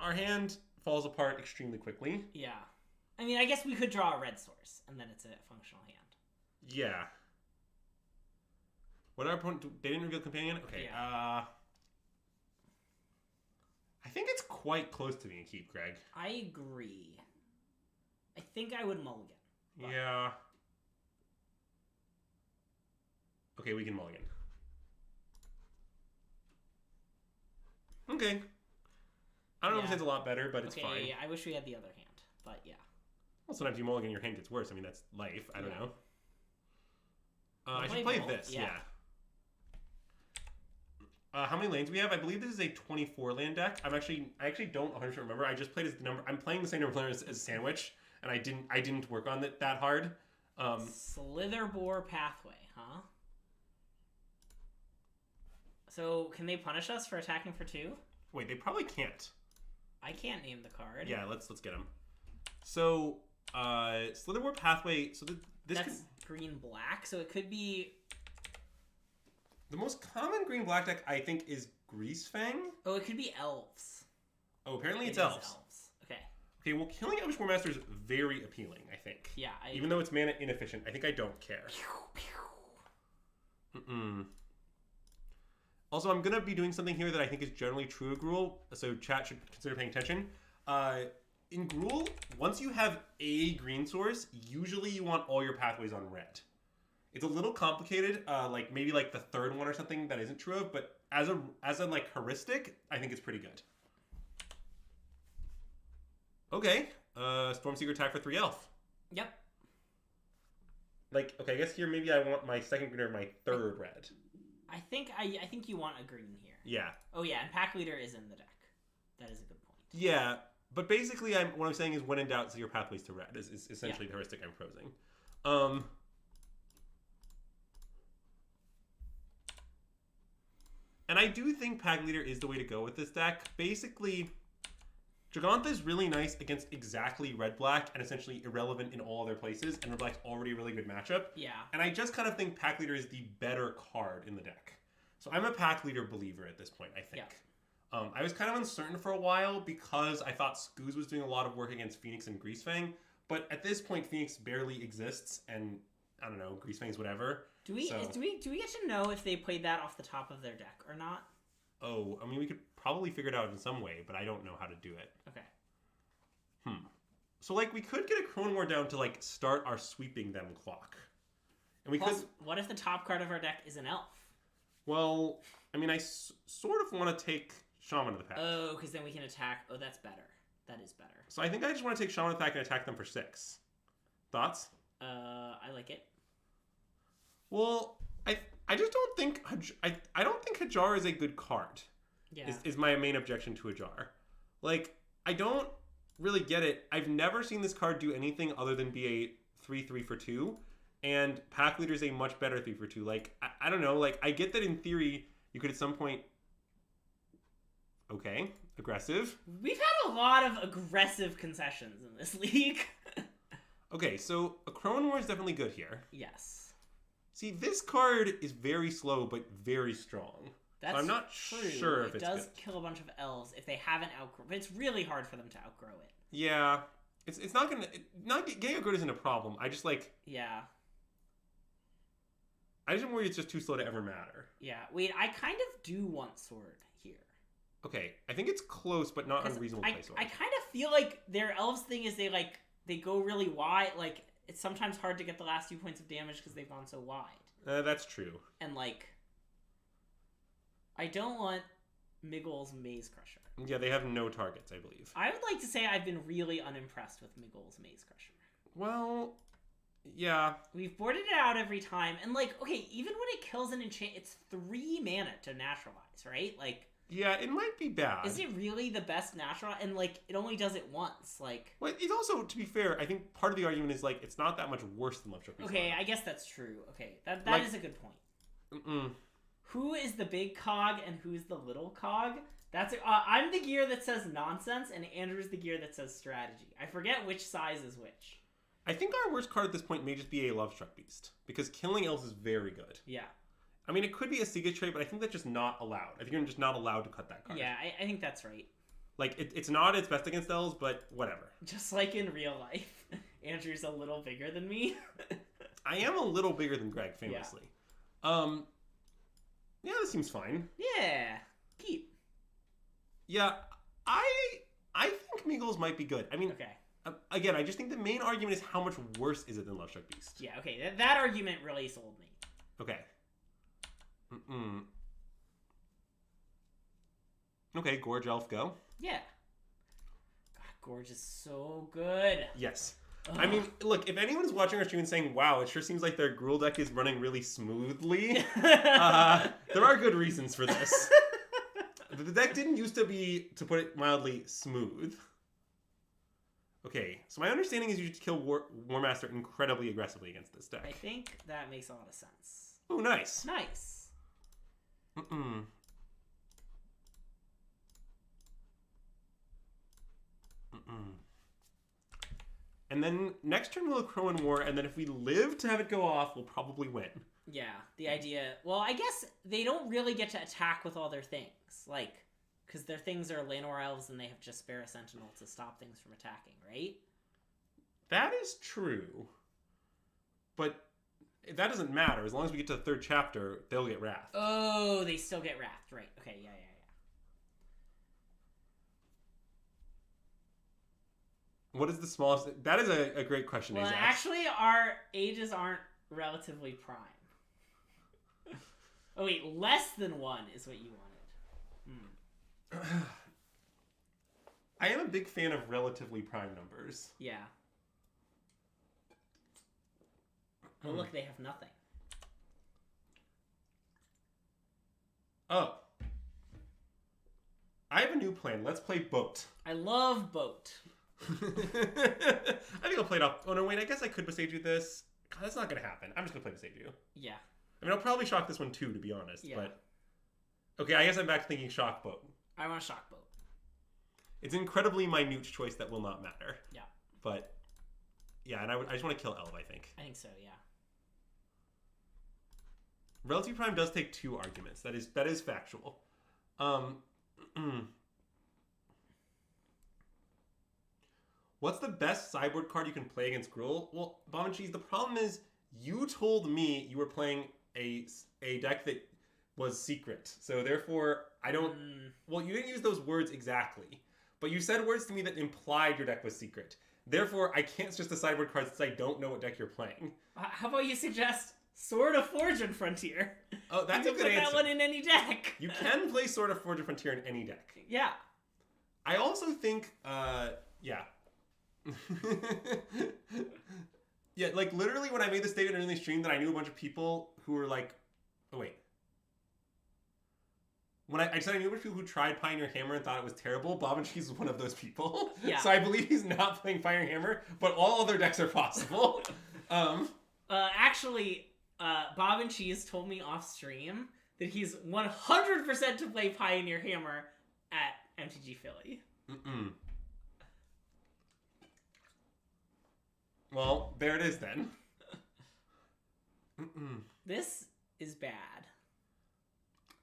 Our hand falls apart extremely quickly. Yeah. I mean, I guess we could draw a red source, and then it's a functional hand. Yeah. What our opponent... They didn't reveal companion? Okay, yeah. I think it's quite close to being keep, Greg. I agree. I think I would mulligan. But... Yeah. Okay, we can mulligan. Okay. I don't know if it's a lot better, but it's fine. I wish we had the other hand, but yeah. Well, sometimes you mulligan, your hand gets worse. I mean, that's life. I don't know. I should play play this, yeah. How many lanes we have? I believe this is a 24 land deck. I actually don't 100% remember. I just played as the number. I'm playing the same number of players as Sandwich, and I didn't work on it that hard. Slitherbore Pathway, huh? So can they punish us for attacking for 2? Wait, they probably can't. I can't name the card. Yeah, let's get them. So, Slitherbore Pathway. So that's green-black, so it could be... The most common green-black deck, I think, is Greasefang. Oh, it could be Elves. Oh, apparently it's Elves. Okay, well, killing Elvish War Master is very appealing, I think. Yeah. Even though it's mana inefficient, I think I don't care. Also, I'm going to be doing something here that I think is generally true of Gruul, so chat should consider paying attention. In Gruul, once you have a green source, usually you want all your pathways on red. It's a little complicated, like maybe like the 3rd one or something that isn't true of, but as a like heuristic, I think it's pretty good. Okay, Stormseeker attack for 3 elf. Yep. Like, okay, I guess here maybe I want my 2nd green or my 3rd red. I think you want a green here. Yeah. Oh yeah, and Pack Leader is in the deck. That is a good point. Yeah, but basically what I'm saying is when in doubt, see your pathways to red is essentially the heuristic I'm posing. And I do think Pack Leader is the way to go with this deck. Basically, Gigantha is really nice against exactly red-black and essentially irrelevant in all other places, and red-black's already a really good matchup. Yeah. And I just kind of think Pack Leader is the better card in the deck. So I'm a Pack Leader believer at this point, I think. Yeah. I was kind of uncertain for a while because I thought Scooz was doing a lot of work against Phoenix and Greasefang, but at this point Phoenix barely exists, and I don't know, Greasefang's whatever. Do we get to know if they played that off the top of their deck or not? Oh, I mean, we could probably figure it out in some way, but I don't know how to do it. Okay. So, like, we could get a Chrome War down to, like, start our sweeping them clock. And we Plus, could... what if the top card of our deck is an elf? Well, I mean, I sort of want to take Shaman of the Pack. Oh, because then we can attack... Oh, that's better. That is better. So I think I just want to take Shaman of the Pack and attack them for 6. Thoughts? I like it. Well, I just don't think... I don't think Hajar is a good card. Yeah. Is my main objection to Hajar. Like, I don't really get it. I've never seen this card do anything other than be a 3/3 for 2. And Pack Leader is a much better 3 for 2. Like, I don't know. Like, I get that in theory, you could at some point... Okay. Aggressive. We've had a lot of aggressive concessions in this league. Okay, so a Crone War is definitely good here. Yes. See, this card is very slow, but very strong. That's so I'm not true. sure if it's good. It does kill a bunch of elves if they haven't outgrown, but it's really hard for them to outgrow it. Yeah. It's not gonna... Getting outgrown isn't a problem. I just, like... Yeah. I just worry it's just too slow to ever matter. Yeah. Wait, I kind of do want Sword here. Okay. I think it's close, but not unreasonable to play Sword. I kind of feel like their elves thing is they go really wide. Like, it's sometimes hard to get the last few points of damage because they've gone so wide. That's true. And, like... I don't want Miggle's Maze Crusher. Yeah, they have no targets, I believe. I would like to say I've been really unimpressed with Miggle's Maze Crusher. Well, Yeah. We've boarded it out every time, and like, okay, even when it kills an enchant, it's 3 mana to naturalize, right? Like, yeah, it might be bad. is it really the best natural? And like, it only does it once. Like, well, it's also, to be fair, I think part of the argument is like it's not that much worse than Love Struck Beast. Okay, I guess that's true. Okay, that like, is a good point. Who is the big cog and who's the little cog? I'm the gear that says nonsense, and Andrew's the gear that says strategy. I forget which size is which. I think our worst card at this point may just be a Love Struck Beast, because killing elves is very good. Yeah. I mean, it could be a Siga trait, but I think that's just not allowed. I think you're just not allowed to cut that card. Yeah, I think that's right. Like, it's not its best against elves, but whatever. Just like in real life, Andrew's a little bigger than me. I am a little bigger than Greg, famously. Yeah, this seems fine. Yeah, keep. Yeah, I think Meagles might be good. I mean, okay. Again, I just think the main argument is how much worse is it than Love Struck Beast. Yeah, okay, that argument really sold me. Okay. Okay, Gorge Elf, go. Yeah. God, Gorge is so good. Yes. Ugh. I mean, look, if anyone's watching our stream and saying, wow, it sure seems like their Gruul deck is running really smoothly, there are good reasons for this. The deck didn't used to be, to put it mildly, smooth. Okay, so my understanding is you should kill War Master incredibly aggressively against this deck. I think that makes a lot of sense. Oh, nice. Nice. And then next turn we'll Crow in War, and then if we live to have it go off, we'll probably win. Yeah, the idea... Well, I guess they don't really get to attack with all their things. Like, because their things are Llanowar Elves and they have just Spare a Sentinel to stop things from attacking, right? That is true. But that doesn't matter. As long as we get to the 3rd chapter, they'll get Wrath. Oh, they still get Wrath. Right. Okay, yeah. What is the smallest... That is a great question, Well, Azax. actually, our ages aren't relatively prime. Oh, wait, less than 1 is what you wanted. I am a big fan of relatively prime numbers. Yeah. Well, look, they have nothing. Oh. I have a new plan. Let's play Boat. I love Boat. I think I'll play it off. Oh, no, wait. I guess I could Besage you this. God, that's not going to happen. I'm just going to play Besage you. Yeah. I mean, I'll probably shock this one too, to be honest. Yeah. But okay, I guess I'm back to thinking Shock Boat. I want to Shock Boat. It's an incredibly minute choice that will not matter. Yeah. But yeah, and I just want to kill Elf, I think. I think so, yeah. Relative Prime does take 2 arguments. That is factual. What's the best sideboard card you can play against Gruul? Well, Bomb and Cheese, the problem is you told me you were playing a deck that was secret. So therefore, I don't... Well, you didn't use those words exactly. But you said words to me that implied your deck was secret. Therefore, I can't suggest a sideboard card since I don't know what deck you're playing. How about you suggest Sword of Fortune Frontier? Oh, that's you a good put answer. that one in any deck. You can play Sword of Fortune Frontier in any deck. Yeah. I also think, yeah. Yeah, like literally when I made the statement in the stream that I knew a bunch of people who were like, oh wait. When I said I knew a bunch of people who tried Pioneer Hammer and thought it was terrible, Bob and Cheese was one of those people. Yeah. So I believe he's not playing Pioneer Hammer, but all other decks are possible. Actually, Bob and Cheese told me off stream that he's 100% to play Pioneer Hammer at MTG Philly. Well, there it is then. This is bad.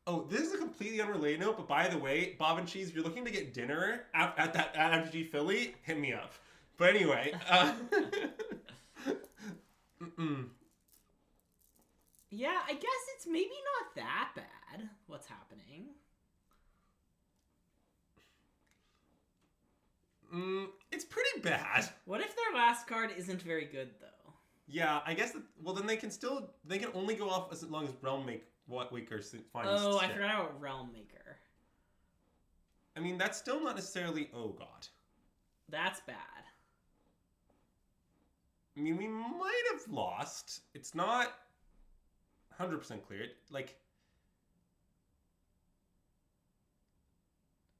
Oh, this is a completely unrelated note, but by the way, Bob and Cheese, if you're looking to get dinner at MTG Philly, hit me up. But anyway, Yeah, I guess it's maybe not that bad, what's happening. It's pretty bad. What if their last card isn't very good, though? Yeah, I guess, well then they can only go off as long as Realm Waker finds Oh, I shit. forgot about Realm Maker. I mean, that's still not necessarily, oh god. That's bad. I mean, we might have lost. It's not 100% clear. Like...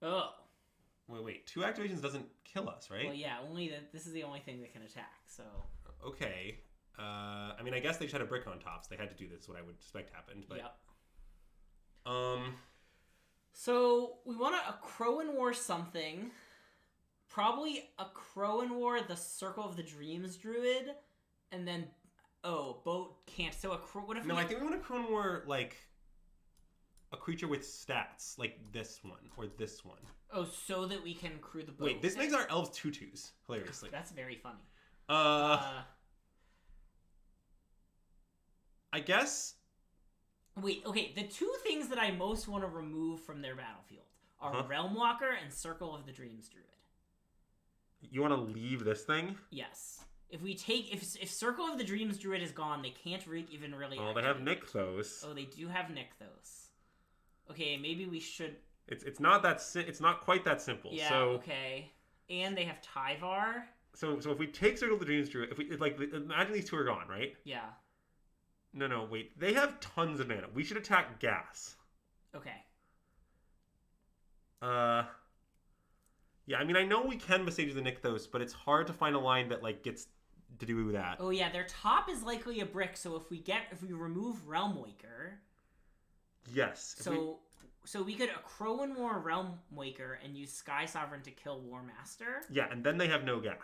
Oh. Wait. 2 activations doesn't kill us, right? Well, yeah, only that this is the only thing that can attack, so... Okay. I mean, I guess they just had a brick on top, so they had to do this, what I would suspect happened, but... Yep. So, we want to Crowan War something. Probably a Crowan War the Circle of the Dreams Druid, and then... Oh, boat can't... So what if no, I think we want a Crowan War, like... a creature with stats, like this one, or this one. Oh, so that we can crew the boat. Wait, this makes our elves 2/2s, hilariously. That's very funny. I guess... Wait, okay, the 2 things that I most want to remove from their battlefield are Realm Walker and Circle of the Dreams Druid. You want to leave this thing? Yes. If Circle of the Dreams Druid is gone, they can't even really... Oh, they have Nykthos. Oh, they do have Nykthos. Okay, maybe we should... It's not quite that simple. Yeah, so, okay. And they have Tyvar. So if we take Circle of the Dreams Druid, imagine these 2 are gone, right? Yeah. No, wait. They have tons of mana. We should attack gas. Okay. Yeah, I mean, I know we can Besage the Nykthos, but it's hard to find a line that, like, gets to do that. Oh, yeah, their top is likely a brick, so if we remove Realm Waker... Yes. So we could Crowan War Realm Waker and use Sky Sovereign to kill War Master. Yeah, and then they have no gas.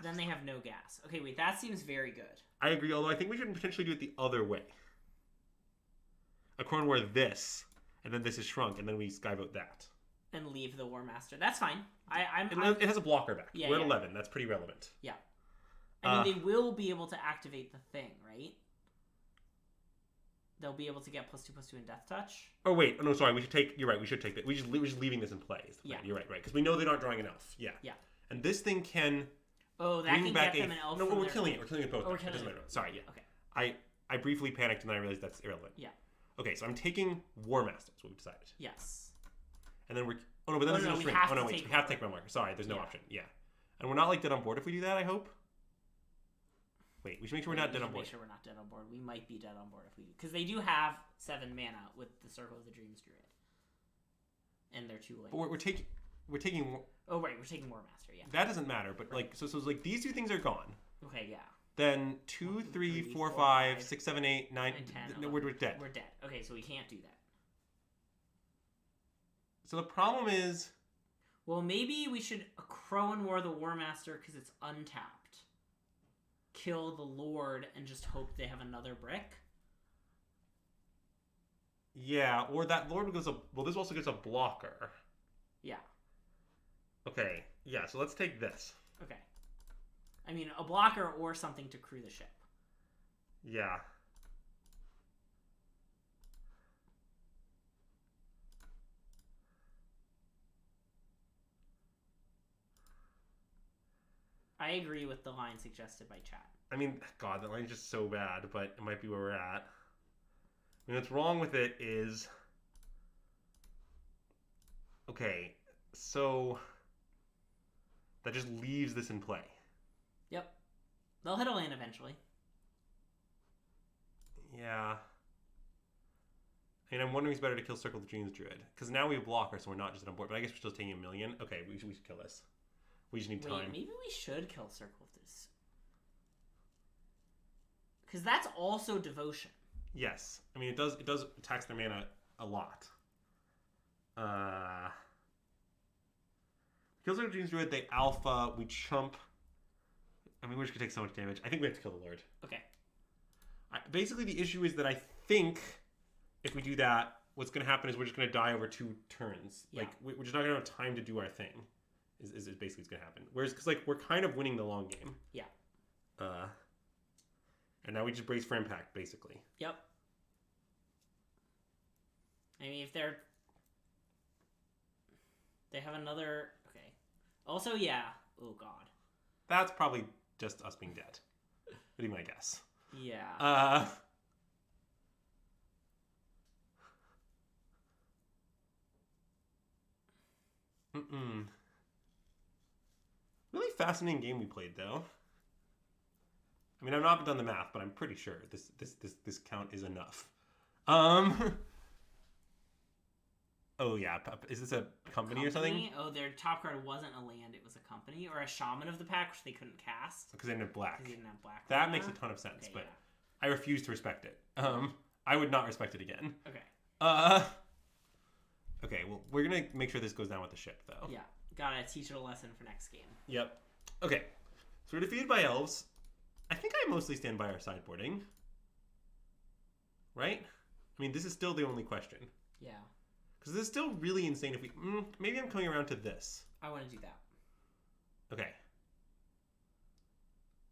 Okay, wait, that seems very good. I agree, although I think we should potentially do it the other way. A Crowan War this, and then this is shrunk, and then we Skyvote that. And leave the War Master. That's fine. It has a blocker back. Yeah, We're at 11. That's pretty relevant. Yeah. I mean, they will be able to activate the thing, right? They'll be able to get +2/+2 in Death Touch. Oh, wait. Oh, no, sorry. You're right. We should take that. We're just leaving this in play. Yeah. You're right. Because we know they're not drawing an elf. Yeah. Yeah. And this thing can... Oh, that can get them an elf. No, we're killing it. We're killing it both. Oh, we're killing it. Sorry, yeah. Okay. I briefly panicked and then I realized that's irrelevant. Yeah. Okay, so I'm taking War Master. That's what we decided. Yes. And then we're... Oh, no, but then there's no shrink. We have to take Realm Walker. Sorry, there's no option. Yeah. And we're not, like, dead on board if we do that, I hope. Wait, we should make sure we're not dead on board. Make sure we're not dead on board. We might be dead on board if we... Because they do have 7 mana with the Circle of the Dreams Druid. And they're 2 late. But we're taking... Oh, right, we're taking War Master, yeah. That doesn't matter, but, like... So, like, these 2 things are gone. Okay, yeah. Then 2, 3, 4, 5, 6, 7, 8, 9... And 10, no, we're dead. We're dead. Okay, so we can't do that. So the problem is... Well, maybe we should Crowan War the War Master because it's untapped. Kill the Lord and just hope they have another brick. Yeah, or that Lord goes a... Well, this also gets a blocker. Yeah. Okay, yeah, so let's take this. Okay. I mean, a blocker or something to crew the ship. Yeah. I agree with the line suggested by chat. I mean, God, that line's just so bad, but it might be where we're at. I mean, what's wrong with it is... Okay, so... That just leaves this in play. Yep. They'll hit a land eventually. Yeah. I mean, I'm wondering if it's better to kill Circle of the Dreams Druid. Because now we have blocker, so we're not just on board. But I guess we're still taking 1,000,000. Okay, we should kill this. We just need time. Wait, maybe we should kill Circle of this. Because that's also devotion. Yes. I mean, it does tax their mana a lot. Kill Circle of the Dreams Druid, they alpha, we chump. I mean, we're just going to take so much damage. I think we have to kill the Lord. Okay. Basically, the issue is that I think if we do that, what's going to happen is we're just going to die over 2 turns. Yeah. Like, we're just not going to have time to do our thing. Is basically what's going to happen. Whereas, because, like, we're kind of winning the long game. Yeah. And now we just brace for impact, basically. Yep. I mean, if they have another... Okay. Also, yeah. Oh, God. That's probably just us being dead. Would be my guess. Yeah. Really fascinating game we played, though. I mean, I've not done the math, but I'm pretty sure this count is enough. Oh yeah, is this a company or something? Oh, their top card wasn't a land; it was a company or a shaman of the pack, which they couldn't cast because they didn't have black. They didn't have black. That makes a ton of sense, okay, but yeah. I refuse to respect it. I would not respect it again. Okay. Okay. Well, we're gonna make sure this goes down with the ship, though. Yeah, gotta teach it a lesson for next game. Yep. Okay. So we're defeated by elves. I think I mostly stand by our sideboarding. Right? I mean, this is still the only question. Yeah. Because this is still really insane if we... maybe I'm coming around to this. I want to do that. Okay.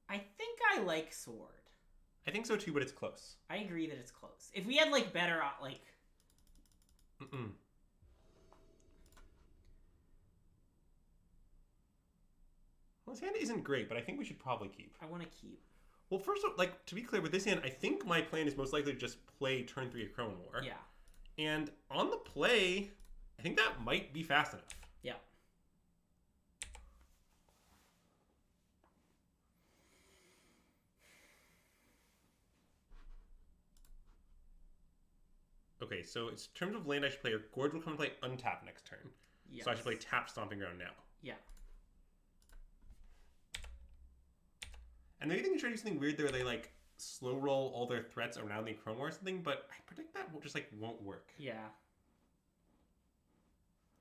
I think I like sword. I think so too, but it's close. I agree that it's close. If we had, like, better, like... Well, this hand isn't great, but I think we should probably keep. I want to keep. Well, first, like, to be clear, with this hand, I think my plan is most likely to just play turn 3 of Crone War. Yeah. And on the play, I think that might be fast enough. Yeah. Okay, so in terms of land I should play, Gorge will come and play untap next turn. Yes. So I should play tap Stomping Ground now. Yeah. And maybe they can try to do something weird there where they, like, slow roll all their threats around the Crone War or something, but I predict that just, like, won't work. Yeah.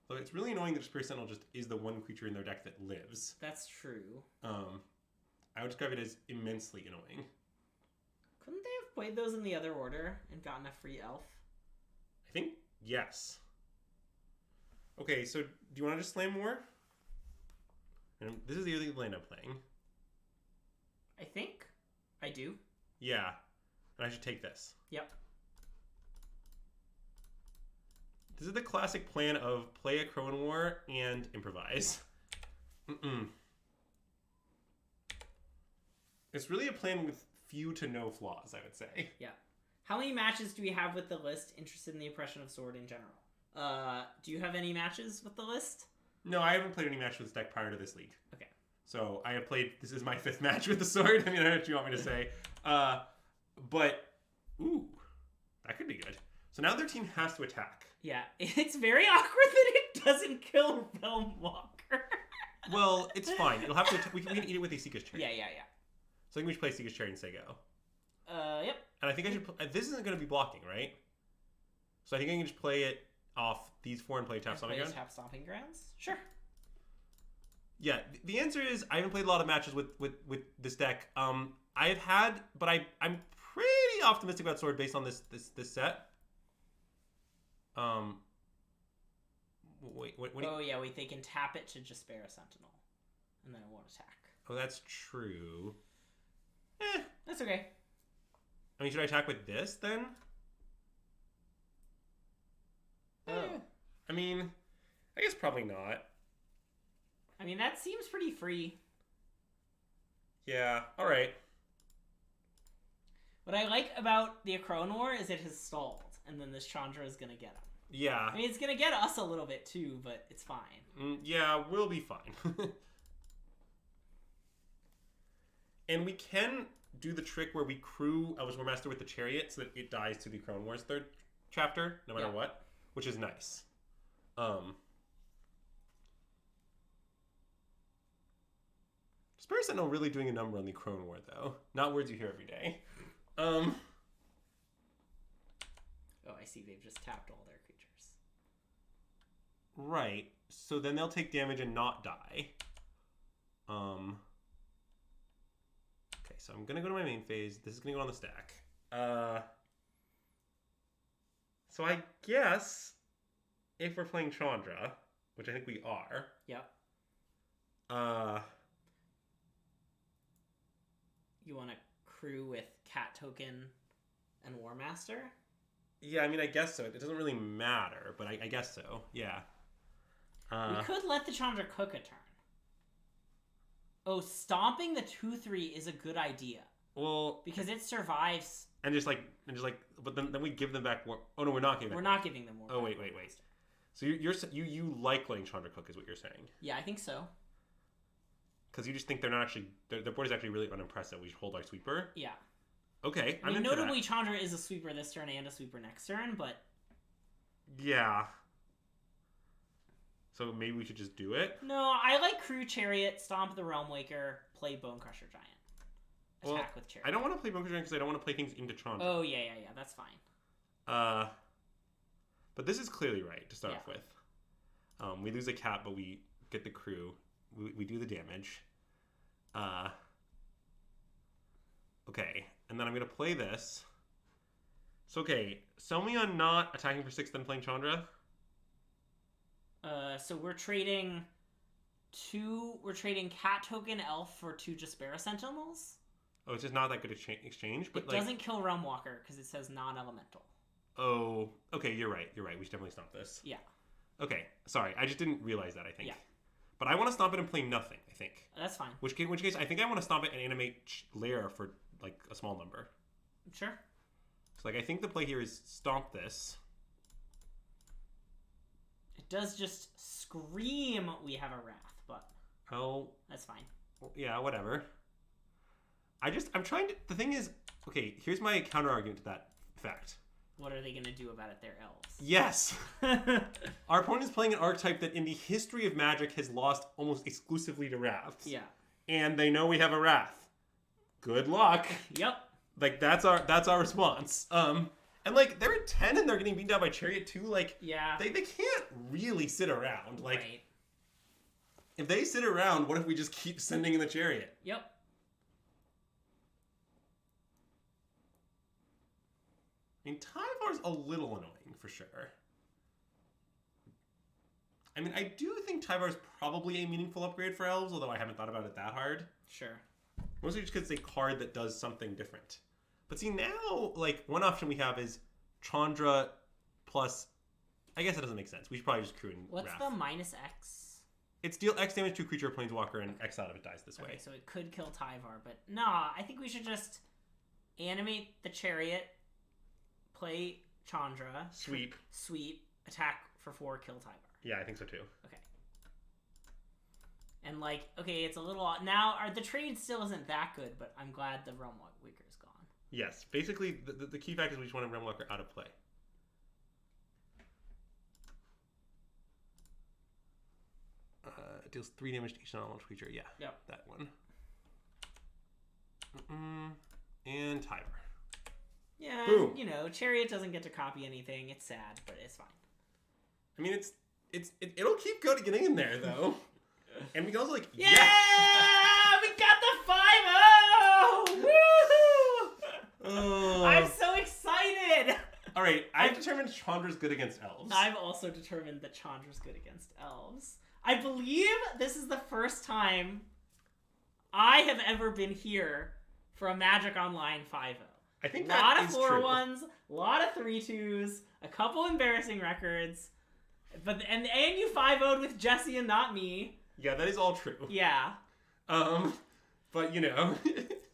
So it's really annoying that Spirit Sentinel just is the one creature in their deck that lives. That's true. I would describe it as immensely annoying. Couldn't they have played those in the other order and gotten a free elf? I think yes. Okay, so do you want to just slam more? And this is the other lane I'm playing. I think I do. Yeah, and I should take this. Yep. This is the classic plan of play a Crone War and improvise. It's really a plan with few to no flaws, I would say. Yeah. How many matches do we have with the list interested in the oppression of sword in general? Do you have any matches with the list? No, I haven't played any match with this deck prior to this league. Okay. So I have played, this is my 5th match with the sword. I mean, I don't know what you want me to say. But, ooh, that could be good. So now their team has to attack. Yeah, it's very awkward that it doesn't kill Realm Walker. Well, it's fine. You'll have to, we can eat it with a Seeker's Cherry. Yeah. So I think we should play Seeker's Cherry and say go. Yep. And I think I should, this isn't going to be blocking, right? So I think I can just play it off these 4 and play Tap Stomping Grounds. Tap Stomping Grounds? Sure. Yeah, the answer is I haven't played a lot of matches with this deck. I've had, but I'm pretty optimistic about sword based on this set. Wait. They can tap it to just spare a Sentinel, and then it won't attack. Oh, that's true. That's okay. I mean, should I attack with this then? I mean, I guess probably not. I mean, that seems pretty free. Yeah, alright. What I like about the Crone War is it has stalled, and then this Chandra is going to get him. Yeah. I mean, it's going to get us a little bit too, but it's fine. Yeah, we'll be fine. And we can do the trick where we crew Elvish War Master with the Chariot so that it dies to the Crone Wars 3rd chapter, no matter what, which is nice. Spirit Sentinel really doing a number on the Crone War, though. Not words you hear every day. Oh, I see. They've just tapped all their creatures. Right. So then they'll take damage and not die. Okay, so I'm going to go to my main phase. This is going to go on the stack. So I guess if we're playing Chandra, which I think we are. Yep. You want to crew with Cat Token and War Master? Yeah, I mean, I guess so. It doesn't really matter, but I guess so. Yeah. We could let the Chandra cook a turn. Oh, stomping the 2/3 is a good idea. Well, because it survives. And just like, but then we give them back more. Oh no, we're not giving. We're not giving them more. Oh wait. So you like letting Chandra cook is what you're saying? Yeah, I think so. Because you just think they're not actually... Their board is actually really unimpressive. We should hold our sweeper. Yeah. Okay, I mean, notably, Chandra is a sweeper this turn and a sweeper next turn, but... Yeah. So maybe we should just do it? No, I like Crew Chariot, Stomp the Realm Waker, play Bone Crusher Giant. Attack with Chariot. I don't want to play Bone Crusher Giant because I don't want to play things into Chandra. Oh, yeah, that's fine. But this is clearly right to start off with. We lose a cat, but we get the crew. We do the damage. Okay, and then I'm going to play this. So, okay, sell me on not attacking for 6, then playing Chandra. So we're trading Cat Token Elf for 2 Jaspera Sentinels. Oh, it's just not that good exchange. But it doesn't kill Realm Walker because it says non-elemental. Oh, okay, you're right. We should definitely stomp this. Yeah. Okay, sorry, I just didn't realize that, I think. Yeah. But I want to stomp it and play nothing, I think. That's fine. Which case, I think I want to stomp it and animate Lair for, like, a small number. Sure. So, like, I think the play here is stomp this. It does just scream we have a Wrath, but... Oh. That's fine. Yeah, whatever. I'm trying to... The thing is... Okay, here's my counter-argument to that fact. What are they going to do about it? They're elves. Yes! Our opponent is playing an archetype that in the history of Magic has lost almost exclusively to Wraths. Yeah. And they know we have a Wrath. Good luck. Yep. Like, that's our response. And, like, they're at 10 and they're getting beaten down by Chariot too. Like, yeah. They can't really sit around. Like, right. If they sit around, what if we just keep sending in the Chariot? Yep. I mean, Tyvar's a little annoying, for sure. I mean, I do think Tyvar's probably a meaningful upgrade for Elves, although I haven't thought about it that hard. Sure. Mostly just because it's a card that does something different. But see, now, like, one option we have is Chandra plus... I guess that doesn't make sense. We should probably just crew in What's Wrath. the minus X? It's deal X damage to a creature or planeswalker, and X out of it dies this way. So it could kill Tyvar, but nah, I think we should just animate the Chariot, play Chandra, Sweep, attack for 4, kill Tyvar. Yeah, I think so too. Okay. And like, okay, it's a little now. The trade still isn't that good, but I'm glad the Realm Waker is gone. Yes, basically the key fact is we just want a Realm Walker out of play. It deals 3 damage to each non-launch creature. Yeah, yep. That one. And Tyvar. Yeah, boom. You know, Chariot doesn't get to copy anything. It's sad, but it's fine. I mean, it'll keep getting in there though. And we can also like yeah, we got the 5-0! Woo! Oh. I'm so excited. All right, I've determined Chandra's good against Elves. I've also determined that Chandra's good against Elves. I believe this is the first time I have ever been here for a Magic Online 5-0. I think a that lot of is 4-1s, a lot of 3-2s, a couple embarrassing records, and you 5-0'd with Jesse and not me. Yeah, that is all true. Yeah. But you know.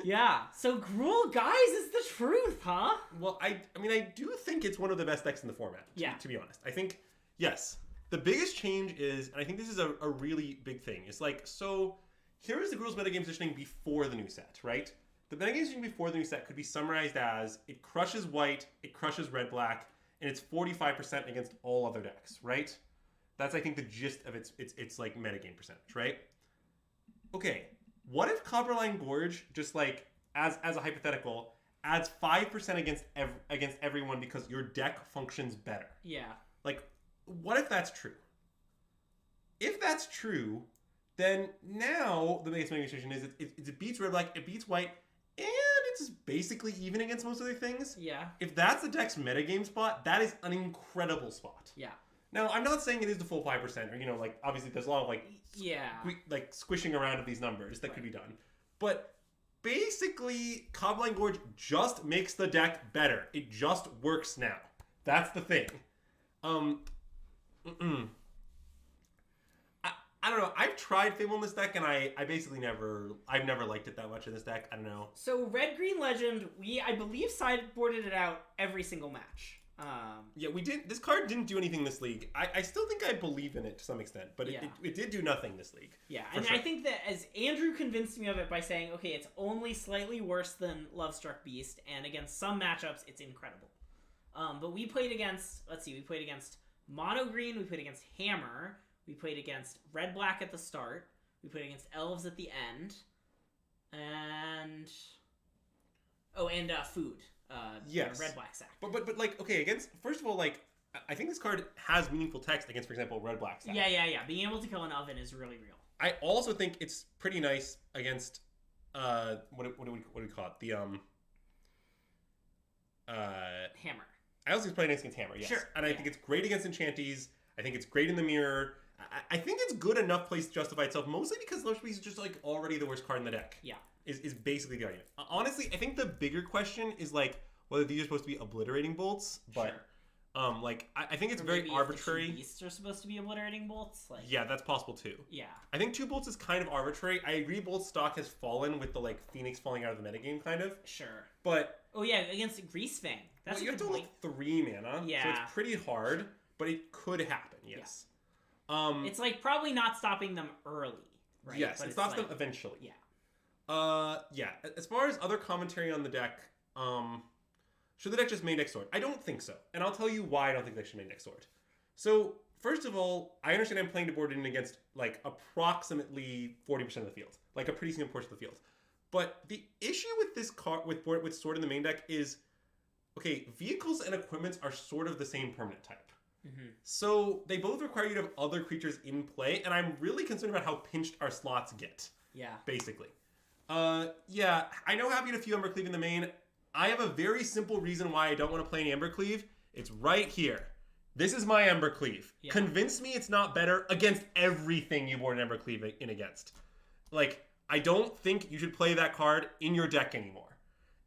Yeah. So Gruul Guys is the truth, huh? Well, I mean, I do think it's one of the best decks in the format. To be honest, I think yes. The biggest change is, and I think this is a really big thing. It's like, so here is the Gruul's metagame positioning before the new set, right? The metagame positioning before the new set could be summarized as it crushes white, it crushes red-black, and it's 45% against all other decks, right? That's, I think, the gist of its like metagame percentage, right? Okay, what if Copperline Gorge, just like as a hypothetical, adds 5% against everyone because your deck functions better? Yeah. Like, what if that's true? If that's true, then now the biggest metagame position is it beats red-black, it beats white, and it's basically even against most other things. Yeah. If that's the deck's metagame spot, that is an incredible spot. Yeah. Now, I'm not saying it is the full 5%, or, you know, like, obviously there's a lot of, like, squishing around of these numbers that could be done. But basically, Copperline Gorge just makes the deck better. It just works now. That's the thing. I don't know. I've tried Fable in this deck, and I've never liked it that much in this deck. I don't know. So Red Green Legend, I believe sideboarded it out every single match. Yeah, we didn't. This card didn't do anything this league. I still think I believe in it to some extent, but it did do nothing this league. Yeah, and sure. I think that as Andrew convinced me of it by saying, okay, it's only slightly worse than Lovestruck Beast, and against some matchups, it's incredible. But we played against, we played against Mono Green, we played against Hammer, we played against Red Black at the start, we played against Elves at the end, and Food. Yes. Red Black Sack. But like, okay, against, first of all, like, I think this card has meaningful text against, for example, Red Black Sack. Yeah. Being able to kill an oven is really real. I also think it's pretty nice against, what do we call it? The, Hammer. I also think it's pretty nice against Hammer, yes. Sure. And I think it's great against Enchanties. I think it's great in the mirror. I think it's good enough place to justify itself, mostly because Lovestruck Beast is just, like, already the worst card in the deck. Yeah. Is basically the argument. Honestly, I think the bigger question is like whether these are supposed to be obliterating bolts, but like I think it's very arbitrary. The 2 beasts are supposed to be obliterating bolts. Like, yeah, that's possible too. Yeah, I think 2 bolts is kind of arbitrary. I agree, bolt stock has fallen with the like Phoenix falling out of the metagame, kind of. Sure, but against Grease Fang, that's you have to like 3 mana. Yeah, so it's pretty hard, but it could happen. Yes. Yeah. It's like probably not stopping them early, right? Yes, but it stops them eventually. Yeah. Yeah. As far as other commentary on the deck, should the deck just main deck Sword? I don't think so, and I'll tell you why I don't think they should main deck Sword. So, first of all, I understand I'm playing to board in against like approximately 40% of the field, like a pretty significant portion of the field. But the issue with this card with Sword in the main deck is, okay, vehicles and equipments are sort of the same permanent type. Mm-hmm. So they both require you to have other creatures in play, and I'm really concerned about how pinched our slots get. Yeah. Basically. Yeah, I know having a few Embercleave in the main. I have a very simple reason why I don't want to play an Embercleave. It's right here. This is my Embercleave. Yeah. Convince me it's not better against everything you board an Embercleave in against. Like, I don't think you should play that card in your deck anymore.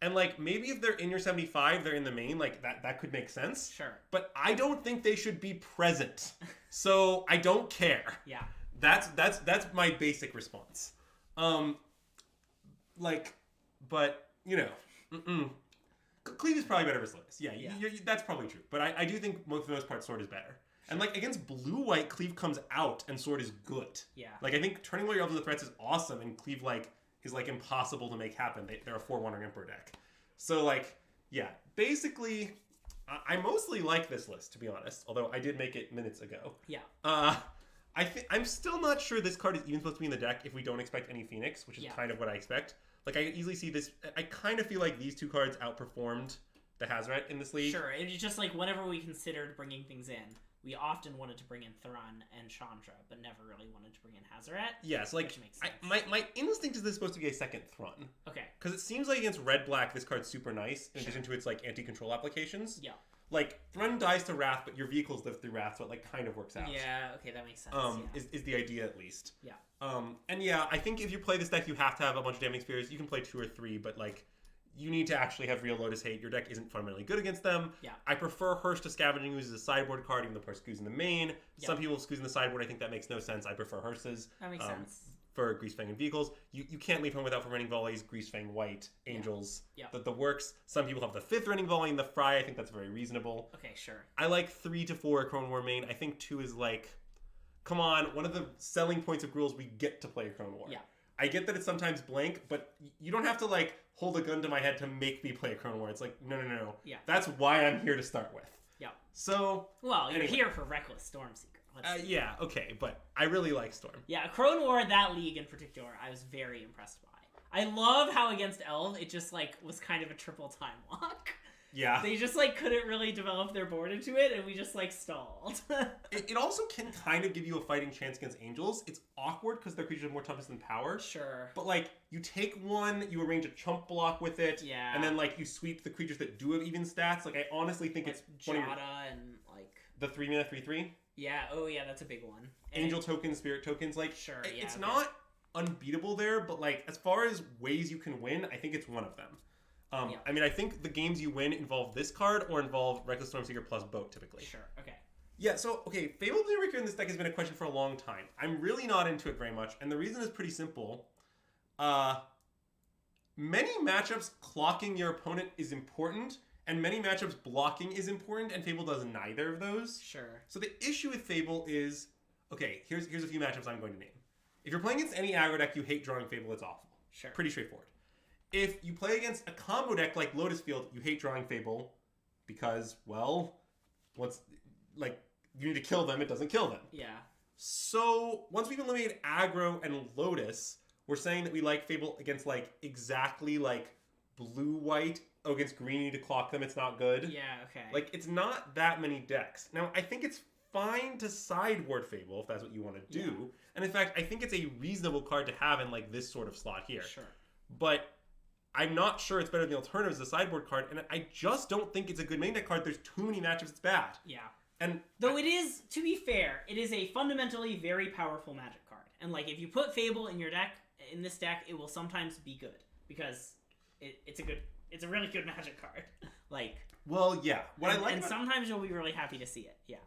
And, like, maybe if they're in your 75, they're in the main, like, that could make sense. Sure. But I don't think they should be present. So, I don't care. Yeah. That's my basic response. Like, but, you know, Cleave is probably better versus Lotus. Yeah. That's probably true. But I do think, for the most part, Sword is better. And, like, against blue-white, Cleave comes out, and Sword is good. Yeah. Like, I think turning all your elves into threats is awesome, and Cleave, like, is, like, impossible to make happen. They're a 4-1 Emperor deck. So, like, yeah. Basically, I mostly like this list, to be honest. Although, I did make it minutes ago. Yeah. I'm still not sure this card is even supposed to be in the deck if we don't expect any Phoenix, which is kind of what I expect. Like, I could easily see this. I kind of feel like these 2 cards outperformed the Hazoret in this league. Sure. It's just like whenever we considered bringing things in, we often wanted to bring in Thron and Chandra, but never really wanted to bring in Hazoret. Yes, like, which makes sense. My instinct is this is supposed to be a second Thron. Okay. Because it seems like against Red-Black, this card's super nice, in addition to its, like, anti-control applications. Yeah. Like, Thron dies to Wrath, but your vehicles live through Wrath, so it, like, kind of works out. Yeah, okay, that makes sense. Is the idea, at least. Yeah. And yeah, I think if you play this deck, you have to have a bunch of Damning Spheres. You can play 2 or 3, but, like, you need to actually have real Lotus Hate. Your deck isn't fundamentally good against them. Yeah. I prefer Hearse to Scavenging Ooze as a sideboard card, even though Scoo's in the main. Yeah. Some people Scoo's in the sideboard. I think that makes no sense. I prefer Hearses. That makes sense. For Greasefang and Vehicles. You can't leave home without running volleys, Greasefang White, Angels, the works. Some people have the 5th running volley in the Fry. I think that's very reasonable. Okay, sure. I like 3 to 4 Crone War main. I think 2 is like, come on, one of the selling points of Gruul is we get to play Crone War. Yeah. I get that it's sometimes blank, but you don't have to, like, hold a gun to my head to make me play Crone War. It's like, no. Yeah. That's why I'm here to start with. Yeah. So, well, you're here for Reckless Stormseeker. Yeah, okay, but I really like Storm. Yeah, Crone War, that league in particular, I was very impressed by. I love how against Elves, it just, like, was kind of a triple time lock. Yeah. They just, like, couldn't really develop their board into it, and we just, like, stalled. it also can kind of give you a fighting chance against Angels. It's awkward because their creatures have more toughness than power. Sure. But, like, you take one, you arrange a chump block with it, and then, like, you sweep the creatures that do have even stats. Like, I honestly think like it's... Jada and, like... The 3-mana 3/3? Yeah, oh yeah, that's a big one. And Angel tokens, Spirit tokens, like... Sure, It's not unbeatable there, but, like, as far as ways you can win, I think it's one of them. I mean, I think the games you win involve this card or involve Reckless Stormseeker plus Boat, typically. Sure, okay. Yeah, so, okay, Fabled Playmaker in this deck has been a question for a long time. I'm really not into it very much, and the reason is pretty simple. Many matchups, clocking your opponent is important, And many matchups, blocking is important, and Fable does neither of those. Sure. So the issue with Fable is, okay, here's a few matchups I'm going to name. If you're playing against any aggro deck, you hate drawing Fable, it's awful. Sure. Pretty straightforward. If you play against a combo deck like Lotus Field, you hate drawing Fable because, well, you need to kill them, it doesn't kill them. Yeah. So once we've eliminated aggro and Lotus, we're saying that we like Fable against exactly blue-white. Oh, against green, you need to clock them, it's not good. Yeah, okay. It's not that many decks. Now, I think it's fine to sideboard Fable if that's what you want to do. Yeah. And in fact, I think it's a reasonable card to have in this sort of slot here. Sure. But I'm not sure it's better than the alternatives as a sideboard card, and I just don't think it's a good main deck card. There's too many matchups, it's bad. Yeah. And though it is, to be fair, it is a fundamentally very powerful Magic card. And if you put Fable in your deck, in this deck, it will sometimes be good because it's a really good Magic card. Well, yeah. Sometimes you'll be really happy to see it. Yeah.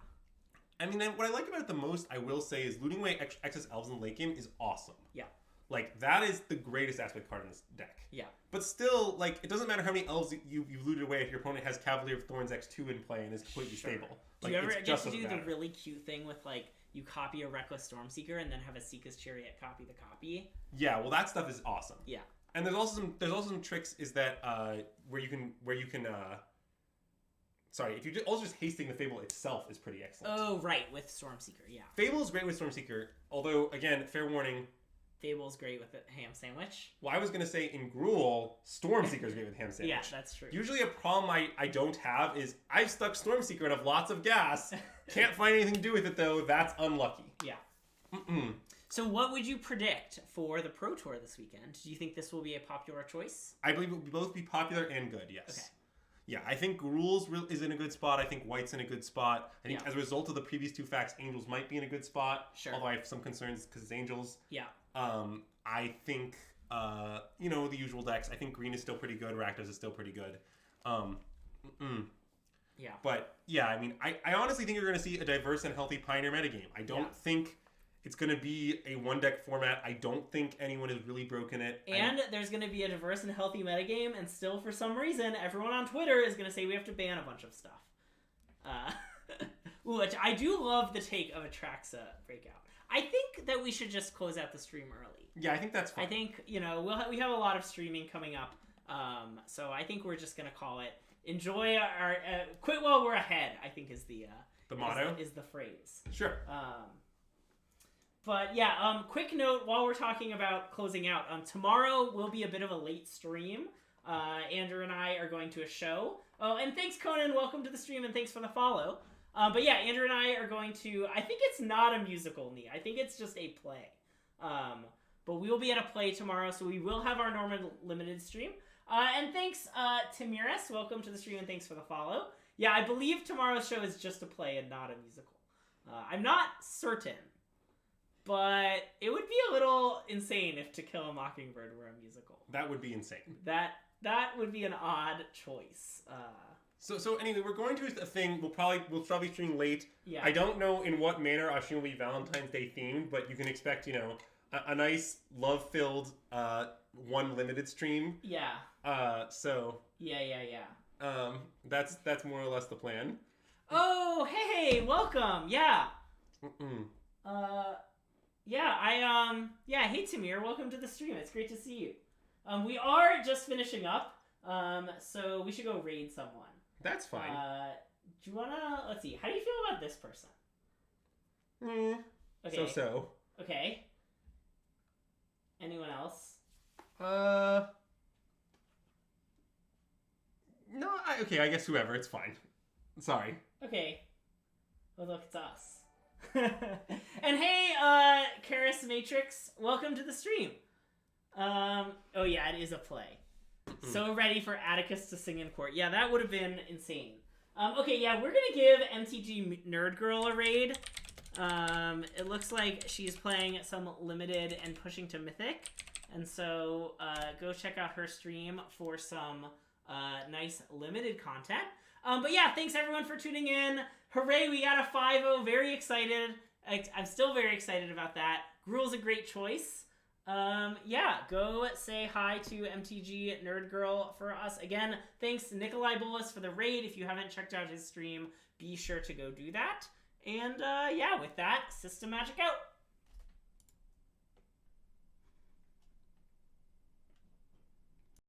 I mean, what I like about it the most, I will say, is looting away excess elves in the late game is awesome. Yeah. That is the greatest aspect card in this deck. Yeah. But still, it doesn't matter how many elves you've looted away if your opponent has Cavalier of Thorns X2 in play and is completely stable. Do you ever get to do the really cute thing with, you copy a Reckless Stormseeker and then have a Seeker's Chariot copy the copy? Yeah, well, that stuff is awesome. Yeah. And there's also some tricks is that where you can if you also just hasting the Fable itself is pretty excellent. Oh, right, with Stormseeker, yeah. Fable is great with Stormseeker, although, again, fair warning. Fable's great with a ham sandwich. Well, I was going to say in Gruul, Stormseeker's great with ham sandwich. Yeah, that's true. Usually a problem I don't have is I've stuck Stormseeker and have lots of gas. Can't find anything to do with it, though. That's unlucky. Yeah. Mm-mm. So what would you predict for the Pro Tour this weekend? Do you think this will be a popular choice? I believe it will both be popular and good, yes. Okay. Yeah, I think Gruul's is in a good spot. I think White's in a good spot. I think as a result of the previous two facts, Angels might be in a good spot. Sure. Although I have some concerns because it's Angels. Yeah. I think, the usual decks. I think Green is still pretty good. Rakdos is still pretty good. Yeah. But, yeah, I mean, I honestly think you're going to see a diverse and healthy Pioneer metagame. I don't think it's going to be a one-deck format. I don't think anyone has really broken it. And there's going to be a diverse and healthy metagame, and still, for some reason, everyone on Twitter is going to say we have to ban a bunch of stuff. Which I do love the take of a Traxa breakout. I think that we should just close out the stream early. Yeah, I think that's fine. I think, we have a lot of streaming coming up, so I think we're just going to call it. Enjoy our... quit while we're ahead, I think is the motto? Is the phrase. Sure. But yeah, quick note while we're talking about closing out. Tomorrow will be a bit of a late stream. Andrew and I are going to a show. Oh, and thanks, Conan. Welcome to the stream, and thanks for the follow. But yeah, Andrew and I are going to... I think it's not a musical, Nee. I think it's just a play. But we will be at a play tomorrow, so we will have our normal limited stream. And thanks, Tamiris. Welcome to the stream, and thanks for the follow. Yeah, I believe tomorrow's show is just a play and not a musical. I'm not certain. But it would be a little insane if To Kill a Mockingbird were a musical. That would be insane. That would be an odd choice. So anyway, we're going to a thing. We'll probably stream late. Yeah. I don't know in what manner our stream will be Valentine's Day themed, but you can expect a nice love-filled one limited stream. Yeah. So. Yeah. That's more or less the plan. Oh, hey, welcome. Yeah. Hey Tamir, welcome to the stream. It's great to see you. We are just finishing up, so we should go raid someone. That's fine. Do you wanna, let's see, how do you feel about this person? Okay. So. Okay. Anyone else? No, I guess whoever, it's fine. Sorry. Okay. Well, look, it's us. And hey, Karis Matrix, welcome to the stream. Oh yeah, it is a play. So ready for Atticus to sing in court. Yeah, that would have been insane. Okay, yeah, we're gonna give MTG Nerd Girl a raid. It looks like she's playing some limited and pushing to Mythic. And so, go check out her stream for some nice limited content. But yeah, thanks everyone for tuning in. Hooray, we got a 5-0. Very excited. I'm still very excited about that. Gruul's a great choice. Yeah, go say hi to MTG Nerd Girl for us. Again, thanks to Nikolai Bullis for the raid. If you haven't checked out his stream, be sure to go do that. And yeah, with that, SystemMagic out.